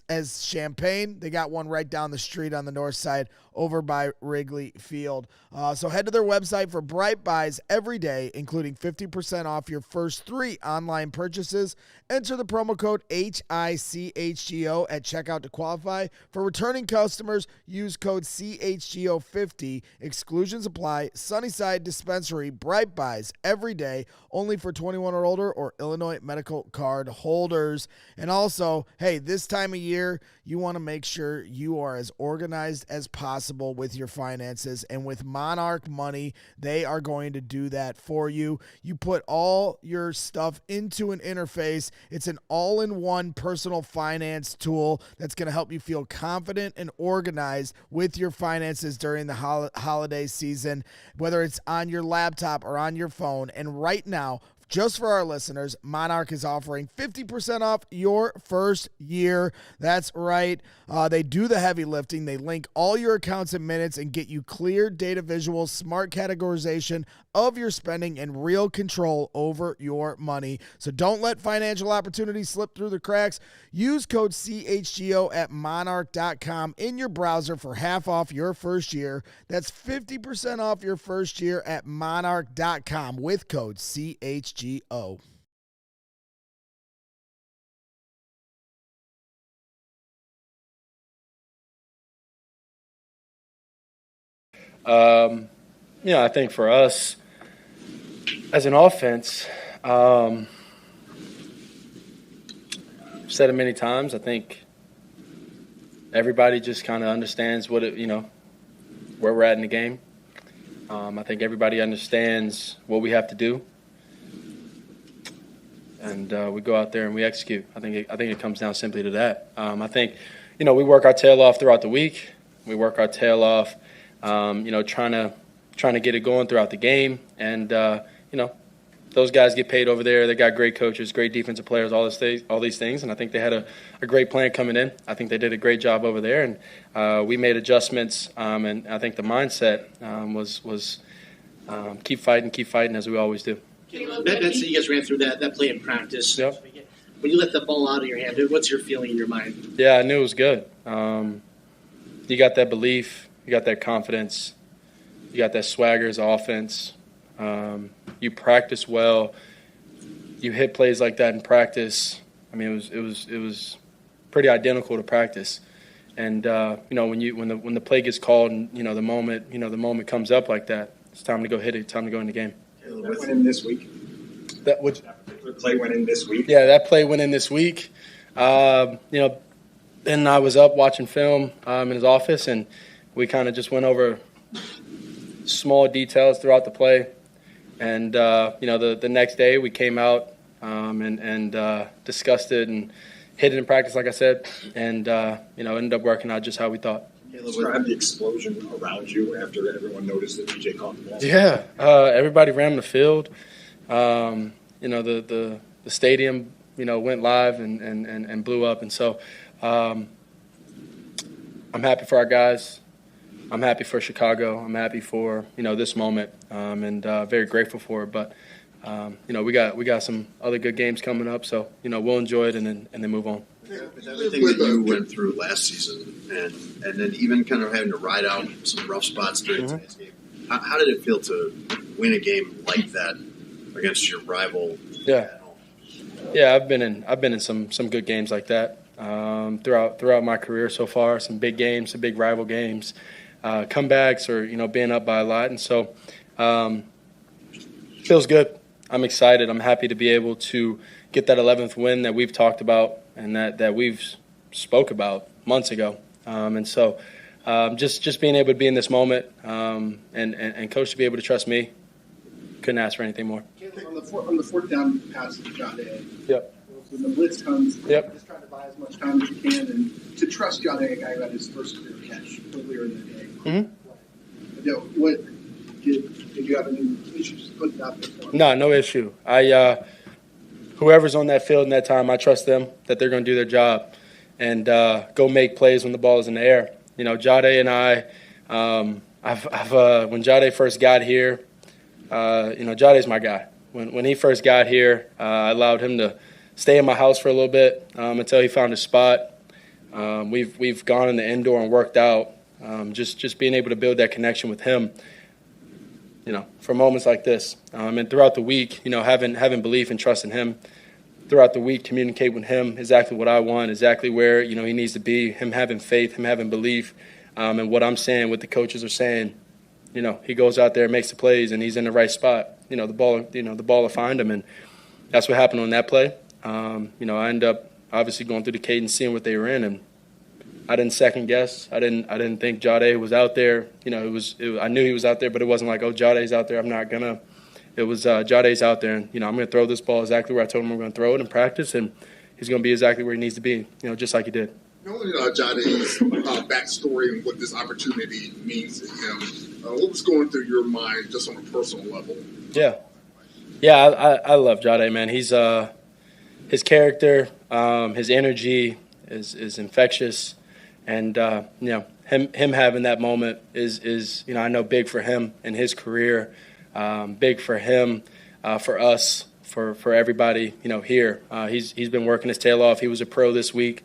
as Champaign, they got one right down the street on the north side over by Wrigley Field. So head to their website for bright buys every day, including 50% off your first 3 online purchases. Enter the promo code HICHGO at checkout to qualify. For returning customers, use code CHGO50. Exclusions apply. Sunnyside Dispensary, bright buys every day, only for 21 or older or Illinois medical card holders. And also, hey, this time of year, you want to make sure you are as organized as possible with your finances. And with Monarch Money, they are going to do that for you. You put all your stuff into an interface. It's an all-in-one personal finance tool that's going to help you feel confident and organized with your finances during the holiday season, whether it's on your laptop or on your phone. And right now, just for our listeners, Monarch is offering 50% off your first year. That's right. They do the heavy lifting. They link all your accounts in minutes and get you clear data visuals, smart categorization of your spending, and real control over your money. So don't let financial opportunities slip through the cracks. Use code CHGO at monarch.com in your browser for half off your first year. That's 50% off your first year at monarch.com with code CHGO. I think for us as an offense, I've said it many times, I think everybody just kind of understands where we're at in the game. I think everybody understands what we have to do, and we go out there and we execute. I think it comes down simply to that. I think, we work our tail off throughout the week. We work our tail off, trying to get it going throughout the game, and those guys get paid over there. They got great coaches, great defensive players, all these things, and I think they had a great plan coming in. I think they did a great job over there, and we made adjustments, and I think the mindset was keep fighting as we always do. That's you guys ran through that play in practice. Yep. When you let the ball out of your hand, what's your feeling in your mind? Yeah, I knew it was good. You got that belief, you got that confidence, you got that swagger as offense. You practice well. You hit plays like that in practice. I mean, it was pretty identical to practice. And when the play gets called and the moment comes up like that, it's time to go hit it. Time to go in the game. That went in this week. That particular play went in this week. Yeah, that play went in this week. And I was up watching film in his office, and we kind of just went over small details throughout the play. And the next day we came out and discussed it and hit it in practice, like I said, and ended up working out just how we thought. Describe the explosion around you after everyone noticed that DJ caught the ball. Yeah, everybody ran the field. The stadium, went live and blew up, and so I'm happy for our guys. I'm happy for Chicago. I'm happy for this moment, and very grateful for it. But we got some other good games coming up, so we'll enjoy it and then move on. With everything that you went through last season, and then even kind of having to ride out some rough spots during today's game, how did it feel to win a game like that against your rival? Yeah, I've been in some good games like that throughout my career so far. Some big games, some big rival games, comebacks, or being up by a lot, and so feels good. I'm excited. I'm happy to be able to get that 11th win that we've talked about and that we've spoke about months ago. And so just being able to be in this moment and Coach to be able to trust me, couldn't ask for anything more. On the fourth down pass to Jahdae. Yep. When the blitz comes, yep. Just trying to buy as much time as you can and to trust Jahdae, a guy who had his first career catch earlier in the day. Mm-hmm. What did you have any issues putting that before? No issue. Whoever's on that field in that time, I trust them that they're going to do their job and go make plays when the ball is in the air. Jahdae and I, when Jahdae first got here, Jahdae's my guy. When he first got here, I allowed him to stay in my house for a little bit until he found a spot. We've gone in the indoor and worked out. Just being able to build that connection with him, for moments like this. And throughout the week, having belief and trust in him. Throughout the week, communicate with him exactly what I want, exactly where, he needs to be, him having faith, him having belief, and what I'm saying, what the coaches are saying. He goes out there and makes the plays, and he's in the right spot. The ball will find him, and that's what happened on that play. I ended up obviously going through the cadence, seeing what they were in, and I didn't second guess. I didn't think Jahdae was out there. I knew he was out there, but it wasn't like, oh, Jahdae's out there, I'm not gonna. It was Jahdae's out there, and I'm gonna throw this ball exactly where I told him I'm gonna throw it in practice, and he's gonna be exactly where he needs to be. Just like he did. Knowing Jahdae's backstory and what this opportunity means to him, what was going through your mind just on a personal level? I love Jahdae, man. He's his character, his energy is infectious, and him having that moment is I know big for him and his career, big for him, for us, for everybody here. He's been working his tail off. He was a pro this week.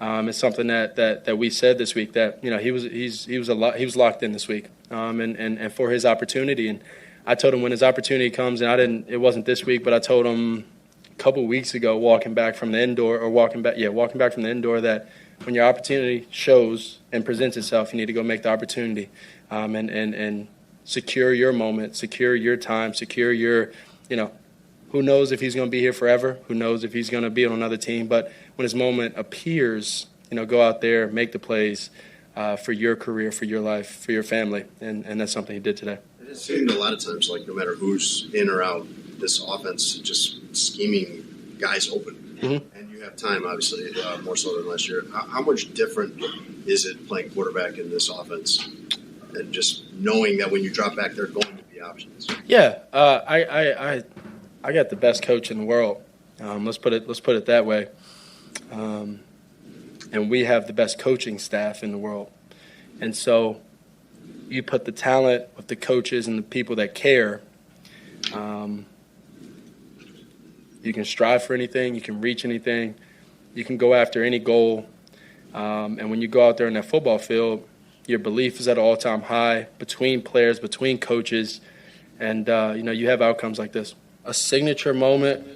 It's something that we said this week that he was locked in this week, and for his opportunity. And I told him when his opportunity comes, and it wasn't this week, but I told him a couple weeks ago, walking back from the indoor, that when your opportunity shows and presents itself, you need to go make the opportunity, and secure your moment, secure your time, secure your, who knows if he's going to be here forever? Who knows if he's going to be on another team? But when his moment appears, go out there, make the plays for your career, for your life, for your family, and that's something he did today. It seemed a lot of times like no matter who's in or out, this offense just scheming guys open. Mm-hmm. And you have time, obviously, more so than last year. How much different is it playing quarterback in this offense and just knowing that when you drop back, there are going to be options? Yeah, I got the best coach in the world. Let's put it that way. And we have the best coaching staff in the world. And so you put the talent with the coaches and the people that care. You can strive for anything. You can reach anything. You can go after any goal. And when you go out there in that football field, your belief is at an all-time high between players, between coaches. And, you have outcomes like this. A signature moment.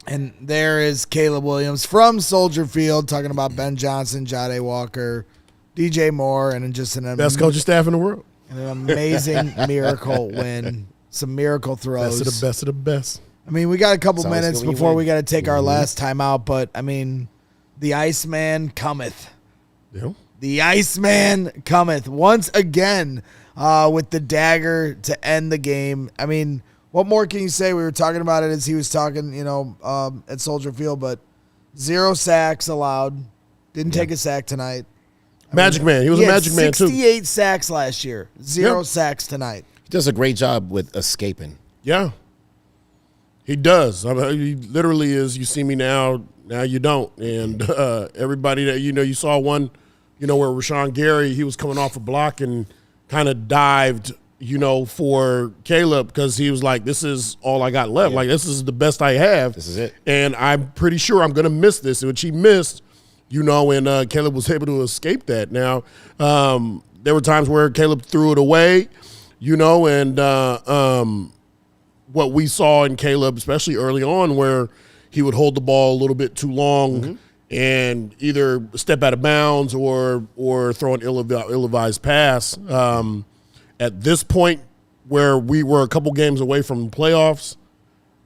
And there is Caleb Williams from Soldier Field talking about Ben Johnson, Jahdae Walker, DJ Moore, and just best coaching staff in the world. An amazing miracle win. Some miracle throws. Best of the best of the best. I mean, we got a couple Sounds minutes good when you before win. we got to take our last time out, but I mean, the Iceman cometh. Yeah. The Iceman cometh once again with the dagger to end the game. I mean, what more can you say? We were talking about it as he was talking, at Soldier Field, but 0 sacks allowed. Didn't take a sack tonight. Magic Man. He was a magic man, too. 68 sacks last year. 0 sacks tonight. He does a great job with escaping. Yeah. He does. I mean, he literally is, you see me now you don't. And everybody that, you saw one, where Rashawn Gary, he was coming off a block and kind of dived, for Caleb because he was like, this is all I got left. Yeah. Like, this is the best I have. This is it. And I'm pretty sure I'm going to miss this, which he missed, and Caleb was able to escape that. Now, there were times where Caleb threw it away, and what we saw in Caleb, especially early on, where he would hold the ball a little bit too long and either step out of bounds or throw an ill-advised pass. At this point, where we were a couple games away from the playoffs,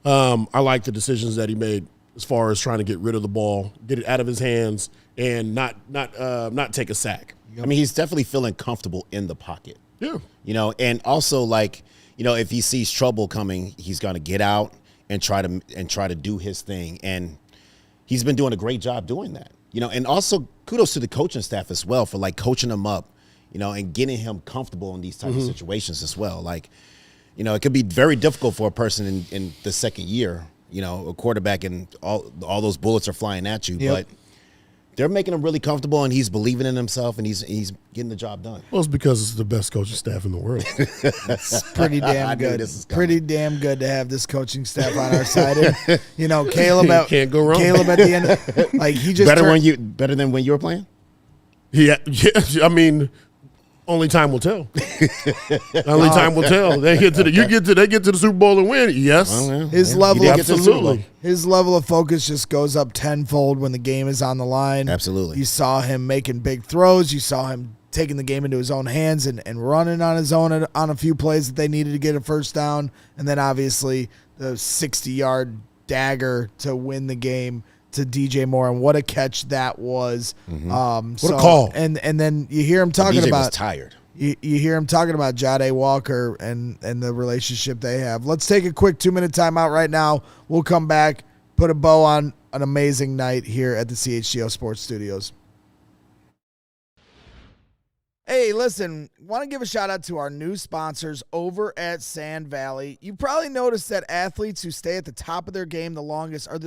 I like the decisions that he made as far as trying to get rid of the ball, get it out of his hands, and not take a sack. I mean, he's definitely feeling comfortable in the pocket. Yeah. And also if he sees trouble coming, he's going to get out and try to do his thing. And he's been doing a great job doing that. And also kudos to the coaching staff as well for coaching him up, and getting him comfortable in these types of situations as well. It could be very difficult for a person in the second year, a quarterback, and all those bullets are flying at you. Yep. But they're making him really comfortable, and he's believing in himself, and he's getting the job done. Well, it's because it's the best coaching staff in the world. It's pretty damn good. This is coming. Pretty damn good to have this coaching staff on our side. And, Caleb Can't go wrong. Caleb at the end, he just Better than when you were playing? Yeah. I mean, only time will tell. Only time will tell. They get to the Super Bowl and win. Yes. Well, yeah. His Yeah. level You of did get to the Super Bowl. His level of focus just goes up tenfold when the game is on the line. Absolutely. You saw him making big throws. You saw him taking the game into his own hands and running on his own on a few plays that they needed to get a first down. And then obviously the 60-yard dagger to win the game to DJ Moore, and what a catch that was. What a call. And then you hear him talking DJ about was tired. You hear him talking about Jahdae Walker and the relationship they have. Let's take a quick 2-minute timeout right now. We'll come back, put a bow on an amazing night here at the CHGO Sports Studios. Hey, listen, want to give a shout out to our new sponsors over at Sand Valley. You probably noticed that athletes who stay at the top of their game the longest are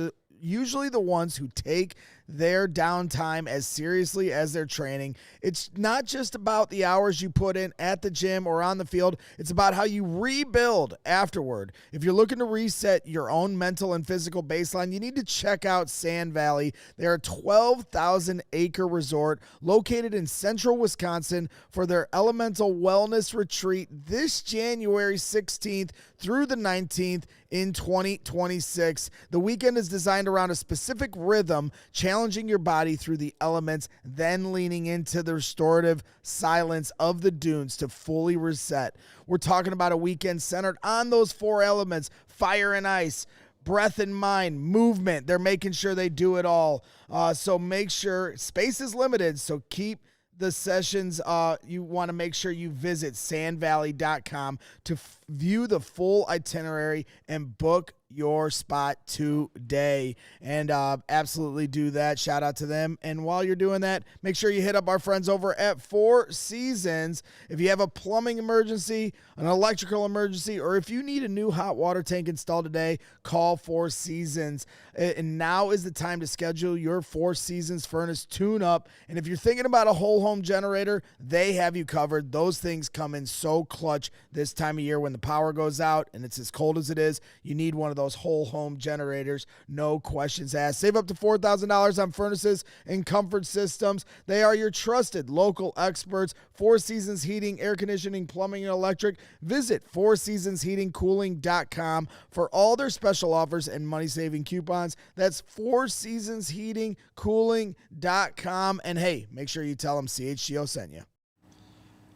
usually the ones who take their downtime as seriously as their training. It's not just about the hours you put in at the gym or on the field. It's about how you rebuild afterward. If you're looking to reset your own mental and physical baseline, you need to check out Sand Valley. They're a 12,000-acre resort located in central Wisconsin for their elemental wellness retreat this January 16th through the 19th in 2026. The weekend is designed around a specific rhythm, challenging your body through the elements, then leaning into the restorative silence of the dunes to fully reset. We're talking about a weekend centered on those 4 elements: fire and ice, breath and mind, movement. They're making sure they do it all. So make sure, space is limited, so keep the sessions. You want to make sure you visit sandvalley.com to view the full itinerary and book your spot today. And absolutely do that. Shout out to them. And while you're doing that, make sure you hit up our friends over at Four Seasons. If you have a plumbing emergency, an electrical emergency, or if you need a new hot water tank installed today, call Four Seasons. And now is the time to schedule your Four Seasons furnace tune-up. And if you're thinking about a whole home generator, they have you covered. Those things come in so clutch this time of year when the power goes out and it's as cold as it is, you need one of those whole home generators. No questions asked. Save up to $4,000 on furnaces and comfort systems. They are your trusted local experts. Four Seasons Heating, Air Conditioning, Plumbing, and Electric. Visit fourseasonsheatingcooling.com for all their special offers and money-saving coupons. That's fourseasonsheatingcooling.com. And hey, make sure you tell them CHGO sent you.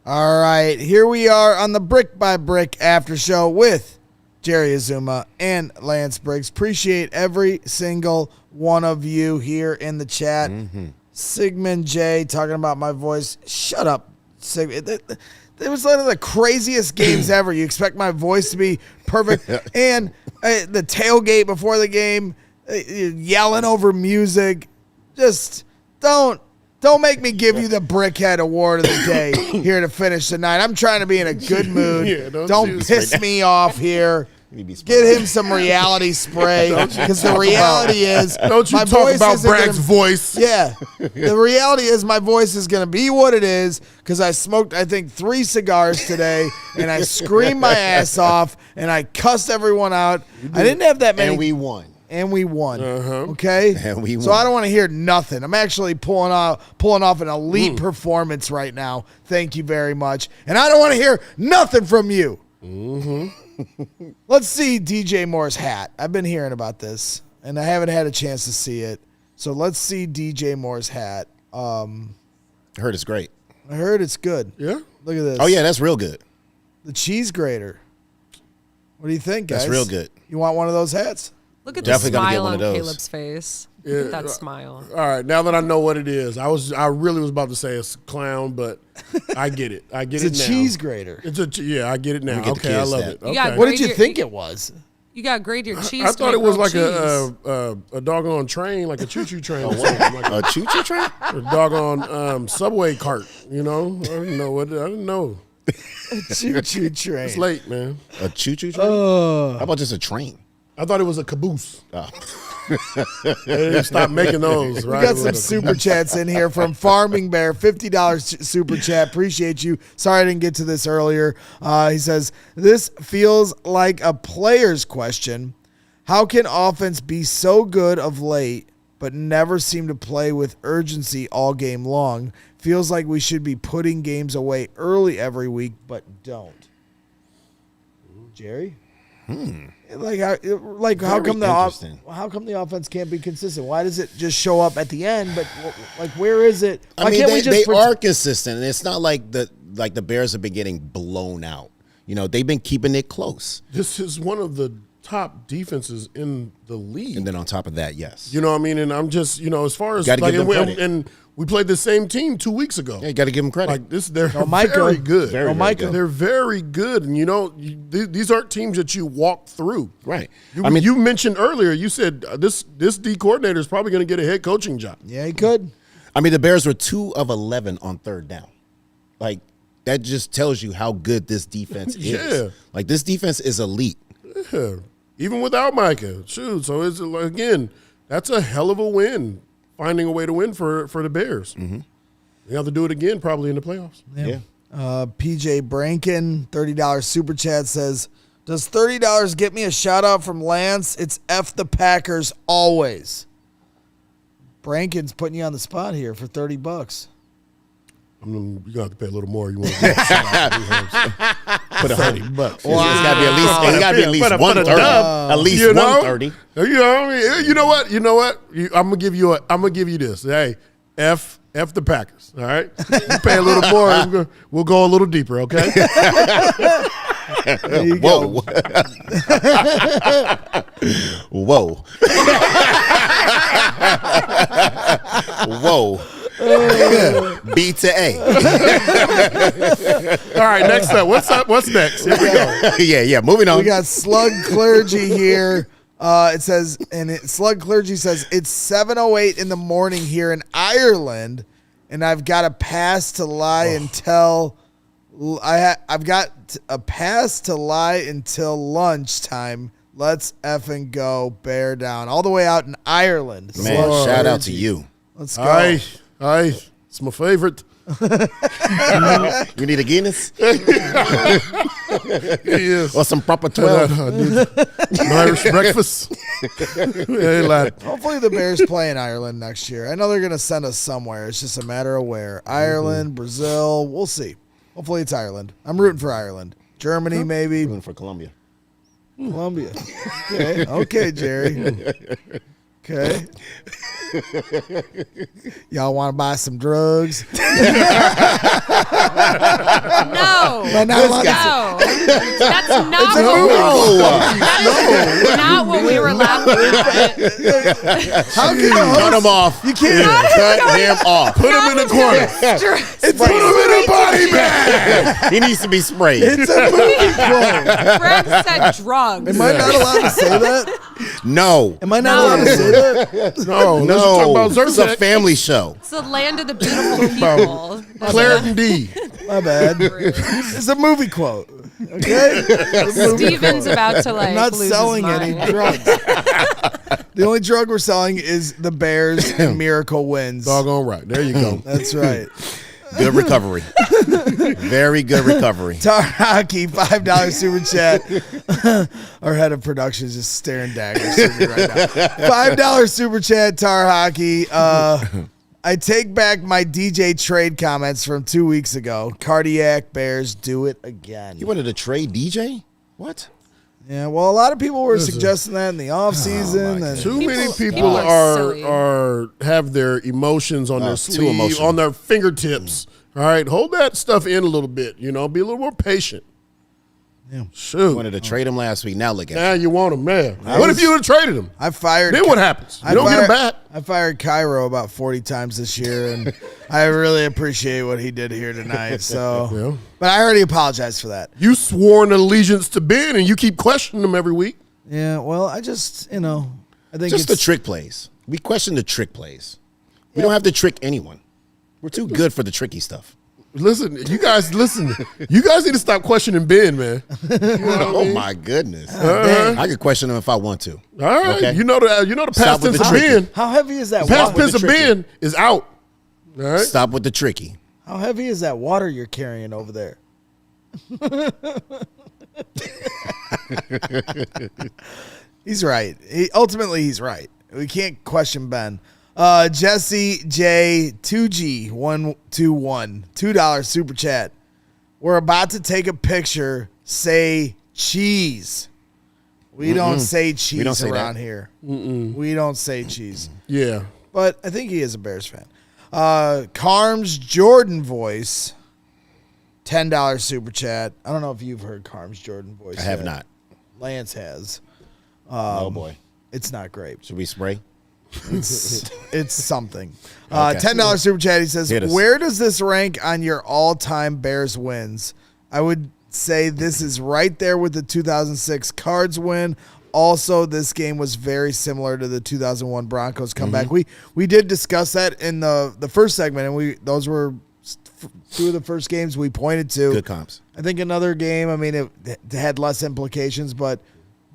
All right, here we are on the Brick by Brick After Show with Jerry Azumah and Lance Briggs. Appreciate every single one of you here in the chat. Sigmund J talking about my voice. Shut up, Sigmund. It was one of the craziest games ever. You expect my voice to be perfect. And the tailgate before the game, yelling over music. Just don't make me give you the Brickhead Award of the day here to finish the night. I'm trying to be in a good mood. Yeah, don't piss me off here. Get him some reality spray, because the reality is don't you my talk voice about Bragg's voice. Yeah, the reality is my voice is going to be what it is because I smoked, I think, 3 cigars today, and I screamed my ass off, and I cussed everyone out. I didn't have that many. And we won. Okay? And we won. So I don't want to hear nothing. I'm actually pulling off an elite performance right now. Thank you very much. And I don't want to hear nothing from you. Let's see DJ Moore's hat. I've been hearing about this, and I haven't had a chance to see it. So let's see DJ Moore's hat. I heard it's great. I heard it's good. Yeah? Look at this. Oh, yeah, that's real good. The cheese grater. What do you think, guys? That's real good. You want one of those hats? Look at Definitely the gonna get smile one on of those. Caleb's face. Look at that smile. All right, now that I know what it is, I really was about to say it's a clown, but I get it. I get it now. It's a cheese grater. I get it now. get the Okay, I kids love that. it. You Okay. got What did you Grate think it was? You got to grade your cheese. I to thought make it was grilled like cheese. a doggone train, like a choo-choo train or something. Like A choo-choo train? a doggone subway cart, you know? I didn't know. Choo-choo train. It's late, man. A choo-choo train? How about just a train? I thought it was a caboose. Oh. They didn't stop making those, right? We got some super chats in here from Farming Bear, $50 super chat. Appreciate you. Sorry I didn't get to this earlier. He says, this feels like a player's question. How can offense be so good of late but never seem to play with urgency all game long? Feels like we should be putting games away early every week, but don't. Jerry? How come the offense can't be consistent? Why does it just show up at the end? But like, where is it? Why can't we just they are consistent, and it's not like the Bears have been getting blown out. You know, they've been keeping it close. This is one of the top defenses in the league. And then on top of that, yes. You know what I mean? And I'm just, as far as Gotta give them credit. and we played the same team 2 weeks ago. Yeah, you got to give them credit. Like this, they're Micah. very good. Very good. They're very good, and these aren't teams that you walk through. Right. You mentioned earlier. You said this D coordinator is probably going to get a head coaching job. Yeah, he could. I mean, the Bears were 2 of 11 on third down. Like, that just tells you how good this defense is. Yeah. Like, this defense is elite. Yeah. Even without Micah, shoot. So it's again, that's a hell of a win. Finding a way to win for the Bears. Mm-hmm. They have to do it again probably in the playoffs. Yeah. PJ Brankin, $30 super chat says, does $30 get me a shout out from Lance? It's F the Packers always. Brankin's putting you on the spot here for $30. You're going to have to pay a little more. You want to get a shout out. Put $100. Wow. It's got to be at least 130. At least 130. You know what? I'm gonna give you this. Hey, F the Packers. All right. You pay a little more. We'll go a little deeper. Okay. There you Whoa. go. Whoa. Whoa. B to A. All right, next up. What's next? Here we go. Yeah. Moving on. We got Slug Clergy here. Slug Clergy says it's 7:08 in the morning here in Ireland, and I've got a pass to lie until I've got a pass to lie until lunchtime. Let's effing go, bear down, all the way out in Ireland. Man, Slug shout out Clergy. to you. Let's go. Aye. It's my favorite. You need a Guinness? Yes. Or some proper 12? Irish breakfast. Hey, lad. Hopefully the Bears play in Ireland next year. I know they're going to send us somewhere. It's just a matter of where. Ireland, Brazil, we'll see. Hopefully it's Ireland. I'm rooting for Ireland. Germany, maybe. Rooting for Colombia. Colombia. Okay, okay, Jerry. Okay. Y'all want to buy some drugs? No. But not No. That's not what we were laughing at. How can you Cut him off. You can't. Cut him off. Put him in the corner. Put him in a body bag. He needs to be sprayed. It's a movie quote. Greg said drugs. Am I not allowed to say that? No. Am I not allowed to say that? No, let's talk about It's a Zyrtec. family show. It's the land of the beautiful people. Claritin D. My bad. It's a movie quote. Okay? It's a movie Steven's quote. about to like I'm not lose selling his any mind. drugs. The only drug we're selling is the Bears and Miracle Wins. Doggone right. There you go. That's right. Good recovery. Very good recovery. Tar Hockey, $5 super chat. Our head of production is just staring daggers at me right now. $5 super chat, Tar Hockey. I take back my DJ trade comments from 2 weeks ago. Cardiac Bears do it again. You wanted to trade DJ? What? Yeah, well, a lot of people were suggesting that in the offseason. and Too many People people are silly. are have their emotions on their too sleeve, emotional. on their fingertips. All right, hold that stuff in a little bit. You know, be a little more patient. Yeah. Shoot. Wanted to trade him last week. Now look at Now you. you want him, man. What if you would have traded him? I fired. Then what happens? You don't get him back. I fired Cairo about 40 times this year, and I really appreciate what he did here tonight. So, Yeah. but I already apologized for that. You swore an allegiance to Ben, and you keep questioning him every week. Yeah, well, I just, I think Just the it's trick plays. We question the trick plays. We don't have to trick anyone. We're too good for the tricky stuff. Listen, you guys need to stop questioning Ben, man. Oh my goodness! I could question him if I want to. All right, Okay. you know the Stop past with tense the of tricky. Ben. how heavy is that Past water? tense of Ben is out. All right. Stop with the tricky. How heavy is that water you're carrying over there? He's right. Ultimately, he's right. We can't question Ben. Jesse J 2G 121 $2 super chat. We're about to take a picture. Say cheese. We don't say cheese don't say around that. here. We don't say cheese. Yeah. But I think he is a Bears fan. Carms Jordan voice, $10 super chat. I don't know if you've heard Carms Jordan voice. I have yet. not. Lance has. Oh boy. It's not great. Should we spray? It's something. Okay. $10 super chat. He says, Hit us. where does this rank on your all-time Bears wins? I would say this is right there with the 2006 Cards win. Also, this game was very similar to the 2001 Broncos comeback. We did discuss that in the first segment, and those were two of the first games we pointed to. Good comps. I think another game, I mean, it had less implications, but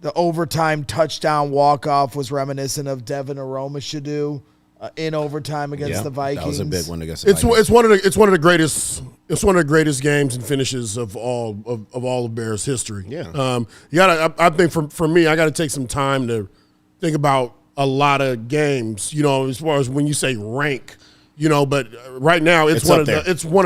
the overtime touchdown walk-off was reminiscent of Devin Aroma-Shadu in overtime against the Vikings. That was a big one against the It's Vikings. it's one of the greatest games and finishes of all of Bears history. Yeah. You gotta. I think for me, I got to take some time to think about a lot of games. You know, as far as when you say rank. You know, but right now it's one of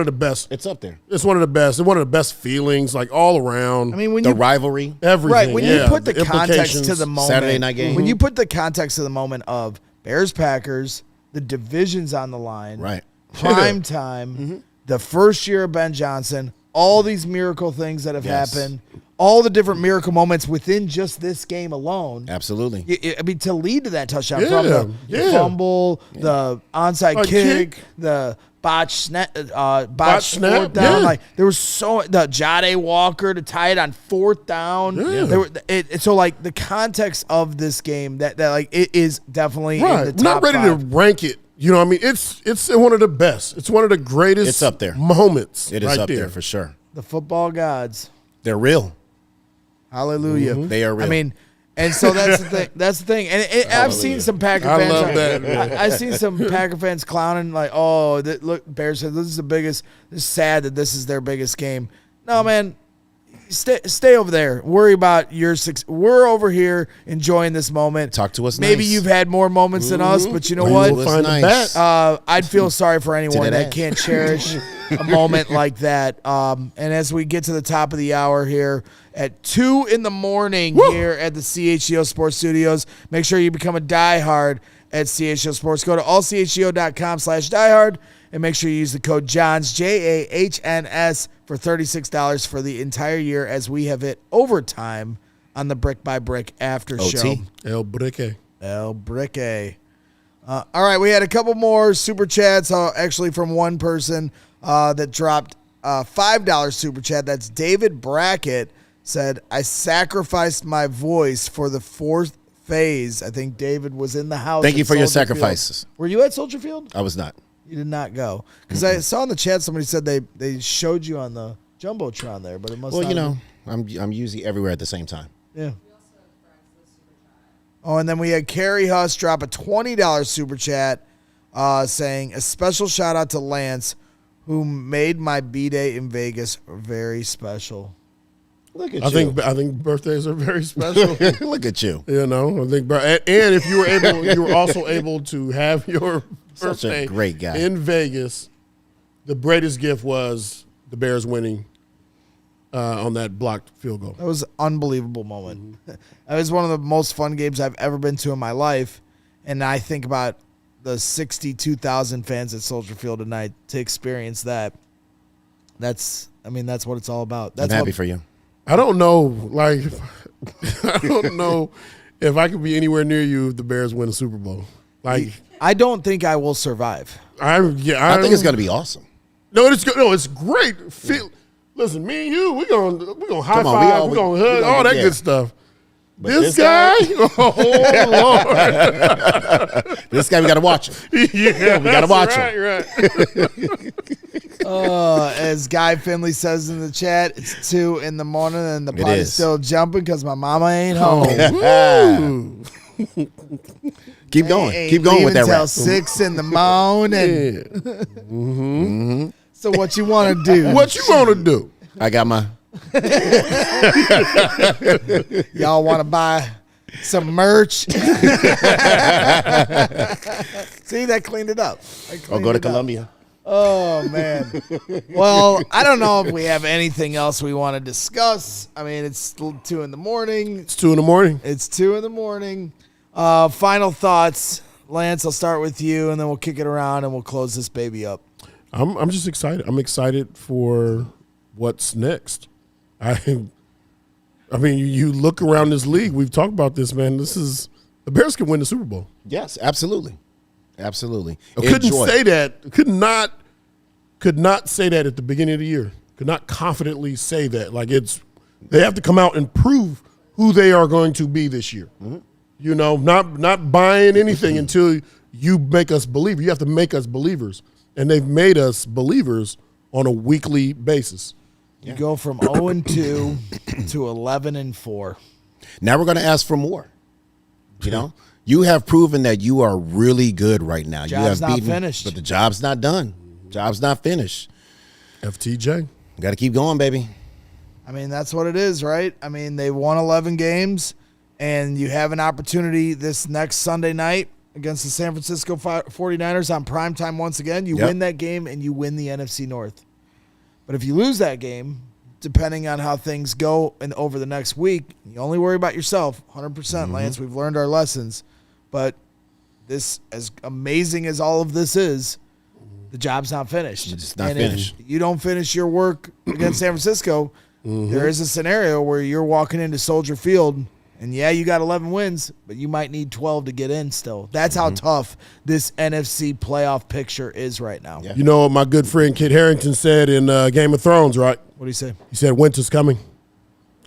the best. It's up there. It's one of the best. It's one of the best feelings, like all around. I mean, when The you rivalry. everything. right when you put the context implications. to the moment, Saturday night game. when you put the context to the moment of Bears Packers, the division's on the line, Right. prime time, the first year of Ben Johnson, all these miracle things that have Yes. happened, all the different miracle moments within just this game alone. Absolutely. I mean, to lead to that touchdown Yeah, from the yeah. fumble, the onside kick, the botch snap, fourth down. yeah. Like there was the Jahdae Walker to tie it on fourth down. Yeah. There were, so like the context of this game that like it is definitely in the Right. top Not ready five. to rank it. You know what I mean? It's one of the best. It's one of the greatest It's up there. moments. It is right up there for sure. The football gods. They're real. Hallelujah. They are real. I mean, And so that's the thing. That's the thing. And I've seen some Packer fans. I love that. I've seen some Packer fans clowning like, "Oh, look, Bears. This is the biggest. It's sad that this is their biggest game." No, man. Stay over there. Worry about your success. We're over here enjoying this moment. Talk to us. Maybe nice. you've had more moments than us, but you know what? Find nice. I'd feel sorry for anyone that ass. can't cherish a moment like that. And as we get to the top of the hour here at 2 a.m. here at the CHGO Sports Studios, make sure you become a diehard at CHGO Sports. Go to allchgo.com/diehard and make sure you use the code JOHNS, JAHNS, for $36 for the entire year as we have hit overtime on the Brick by Brick after show. OT. El Brique. El Brique. All right, we had a couple more super chats, actually from one person that dropped a $5 super chat. That's David Brackett, said, I sacrificed my voice for the 4th phase. I think David was in the house. Thank you at for your Soldier Field. sacrifices. Were you at Soldier Field? I was not. You did not go. Because I saw in the chat somebody said they showed you on the Jumbotron there, but it must Well, not you know, have I'm usually everywhere at the same time. been. Yeah. Oh, and then we had Carrie Huss drop a $20 super chat saying, a special shout out to Lance, who made my B-Day in Vegas very special. Look at I think birthdays are very special. Look at you. You know, I think, and if you were able, you were also able to have your Such birthday a great guy in Vegas. The greatest gift was the Bears winning on that blocked field goal. That was an unbelievable moment. That was one of the most fun games I've ever been to in my life. And I think about the 62,000 fans at Soldier Field tonight to experience that. That's what it's all about. That's I'm happy for you. I don't know, I don't know if I could be anywhere near you if the Bears win a Super Bowl. I don't think I will survive. I think it's going to be awesome. No, it's great. Listen, me and you, we're gonna high five, we're gonna hug, all that good stuff. But this guy, oh Lord, this guy we got to watch him. Yeah, we got to watch him. Right. As Guy Finley says in the chat, it's 2 a.m. and the pot is still jumping because my mama ain't home. Keep going. Keep going with that until rap. 6 a.m. Mm-hmm. So what you want to do? What you want to do? I got my. Y'all want to buy some merch? See, that cleaned it up. I'll go to Columbia. Oh, man. Well, I don't know if we have anything else we want to discuss. I mean, it's 2 a.m. It's 2 a.m. It's 2 a.m. Final thoughts. Lance, I'll start with you, and then we'll kick it around, and we'll close this baby up. I'm just excited. I'm excited for what's next. I mean, you look around this league. We've talked about this, man. The Bears can win the Super Bowl. Yes, absolutely. Absolutely. I couldn't say that. Could not say that at the beginning of the year. Could not confidently say that. They have to come out and prove who they are going to be this year. Mm-hmm. You know, not buying anything until you make us believe. You have to make us believers. And they've made us believers on a weekly basis. You go from 0-2 to 11-4. Now we're going to ask for more. You know, you have proven that you are really good right now. Job's you have not finished. But the job's not done. Job's not finished. FTJ. Got to keep going, baby. I mean, that's what it is, right? I mean, they won 11 games, and you have an opportunity this next Sunday night against the San Francisco 49ers on primetime once again. You win that game, and you win the NFC North. But if you lose that game, depending on how things go and over the next week, you only worry about yourself, 100%, Lance. We've learned our lessons. But this, as amazing as all of this is, the job's not finished. It's not finished. If you don't finish your work against San Francisco, there is a scenario where you're walking into Soldier Field, and you got 11 wins, but you might need 12 to get in still. That's how tough this NFC playoff picture is right now. You know what my good friend Kit Harington said in Game of Thrones, right? What do you say? He said, winter's coming.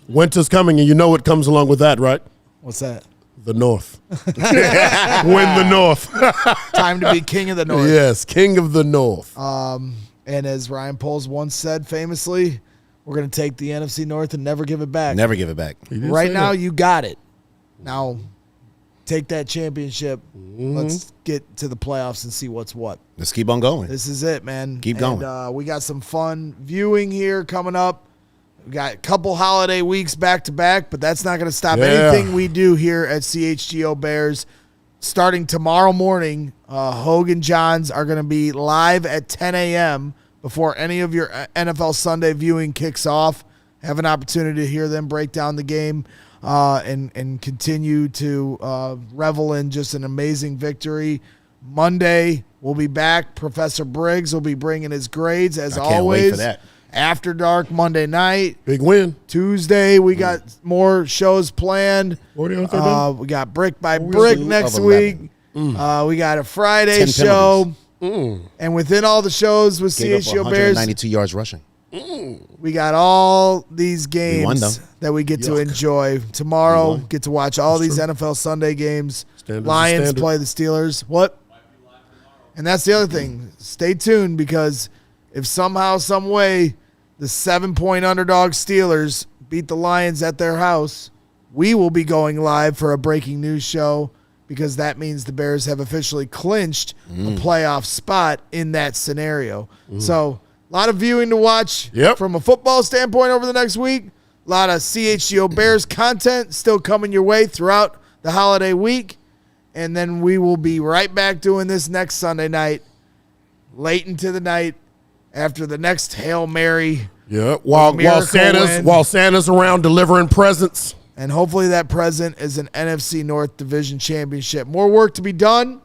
Winter's coming, and you know what comes along with that, right? What's that? The North. Win the North. Time to be king of the North. Yes, king of the North. And as Ryan Poles once said famously, we're going to take the NFC North and never give it back. Never give it back. Right now, you got it. Now, take that championship. Let's get to the playoffs and see what's what. Let's keep on going. This is it, man. Keep going. We got some fun viewing here coming up. We got a couple holiday weeks back to back, but that's not going to stop anything we do here at CHGO Bears. Starting tomorrow morning, Hogan Johns are going to be live at 10 a.m. before any of your NFL Sunday viewing kicks off. Have an opportunity to hear them break down the game and continue to revel in just an amazing victory. Monday, we'll be back. Professor Briggs will be bringing his grades as always. Can't wait for that. After dark Monday night. Big win. Tuesday, we got more shows planned. We got Brick by Brick next week. We got a Friday show. And within all the shows with CHGO Bears, 192 yards rushing. We got all these games that we get to enjoy. Tomorrow, get to watch all these NFL Sunday games. Lions play the Steelers. What? And that's the other thing. Stay tuned, because if somehow, some way, the 7-point underdog Steelers beat the Lions at their house, we will be going live for a breaking news show, because that means the Bears have officially clinched a playoff spot in that scenario. So a lot of viewing to watch from a football standpoint over the next week. A lot of CHGO Bears content still coming your way throughout the holiday week. And then we will be right back doing this next Sunday night, late into the night, after the next Hail Mary. Yeah, while Santa's around delivering presents. And hopefully that present is an NFC North Division Championship. More work to be done,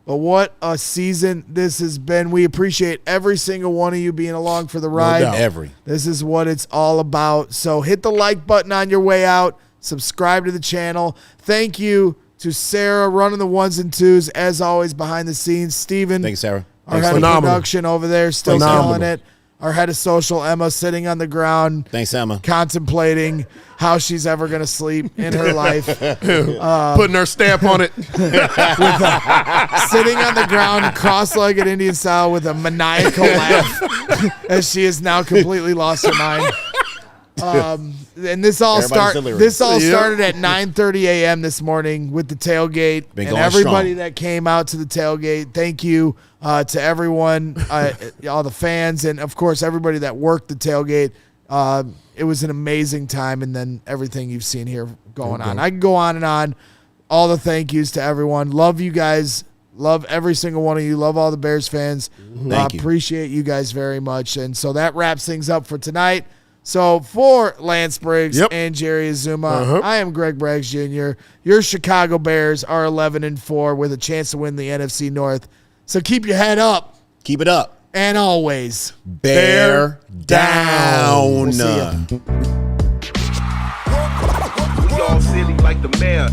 but what a season this has been. We appreciate every single one of you being along for the ride. No doubt. This is what it's all about. So hit the like button on your way out. Subscribe to the channel. Thank you to Sarah running the ones and twos, as always, behind the scenes. Steven. Thanks, Sarah. Our head of production over there, still killing it. Our head of social, Emma, sitting on the ground. Thanks, Emma. Contemplating how she's ever going to sleep in her life. Putting her stamp on it. Sitting on the ground, cross-legged Indian style, with a maniacal laugh as she has now completely lost her mind. And this all started at 9:30 a.m. this morning with the tailgate. And everybody that came out to the tailgate, thank you to everyone, all the fans, and of course everybody that worked the tailgate. It was an amazing time, and then everything you've seen here going on. I can go on and on. All the thank yous to everyone. Love you guys. Love every single one of you. Love all the Bears fans. Appreciate you guys very much. And so that wraps things up for tonight. So for Lance Briggs and Jerry Azumah, I am Greg Braggs Jr. Your Chicago Bears are 11-4 with a chance to win the NFC North. So keep your head up. Keep it up. And always, bear down. We'll see ya. We all silly like the mayor.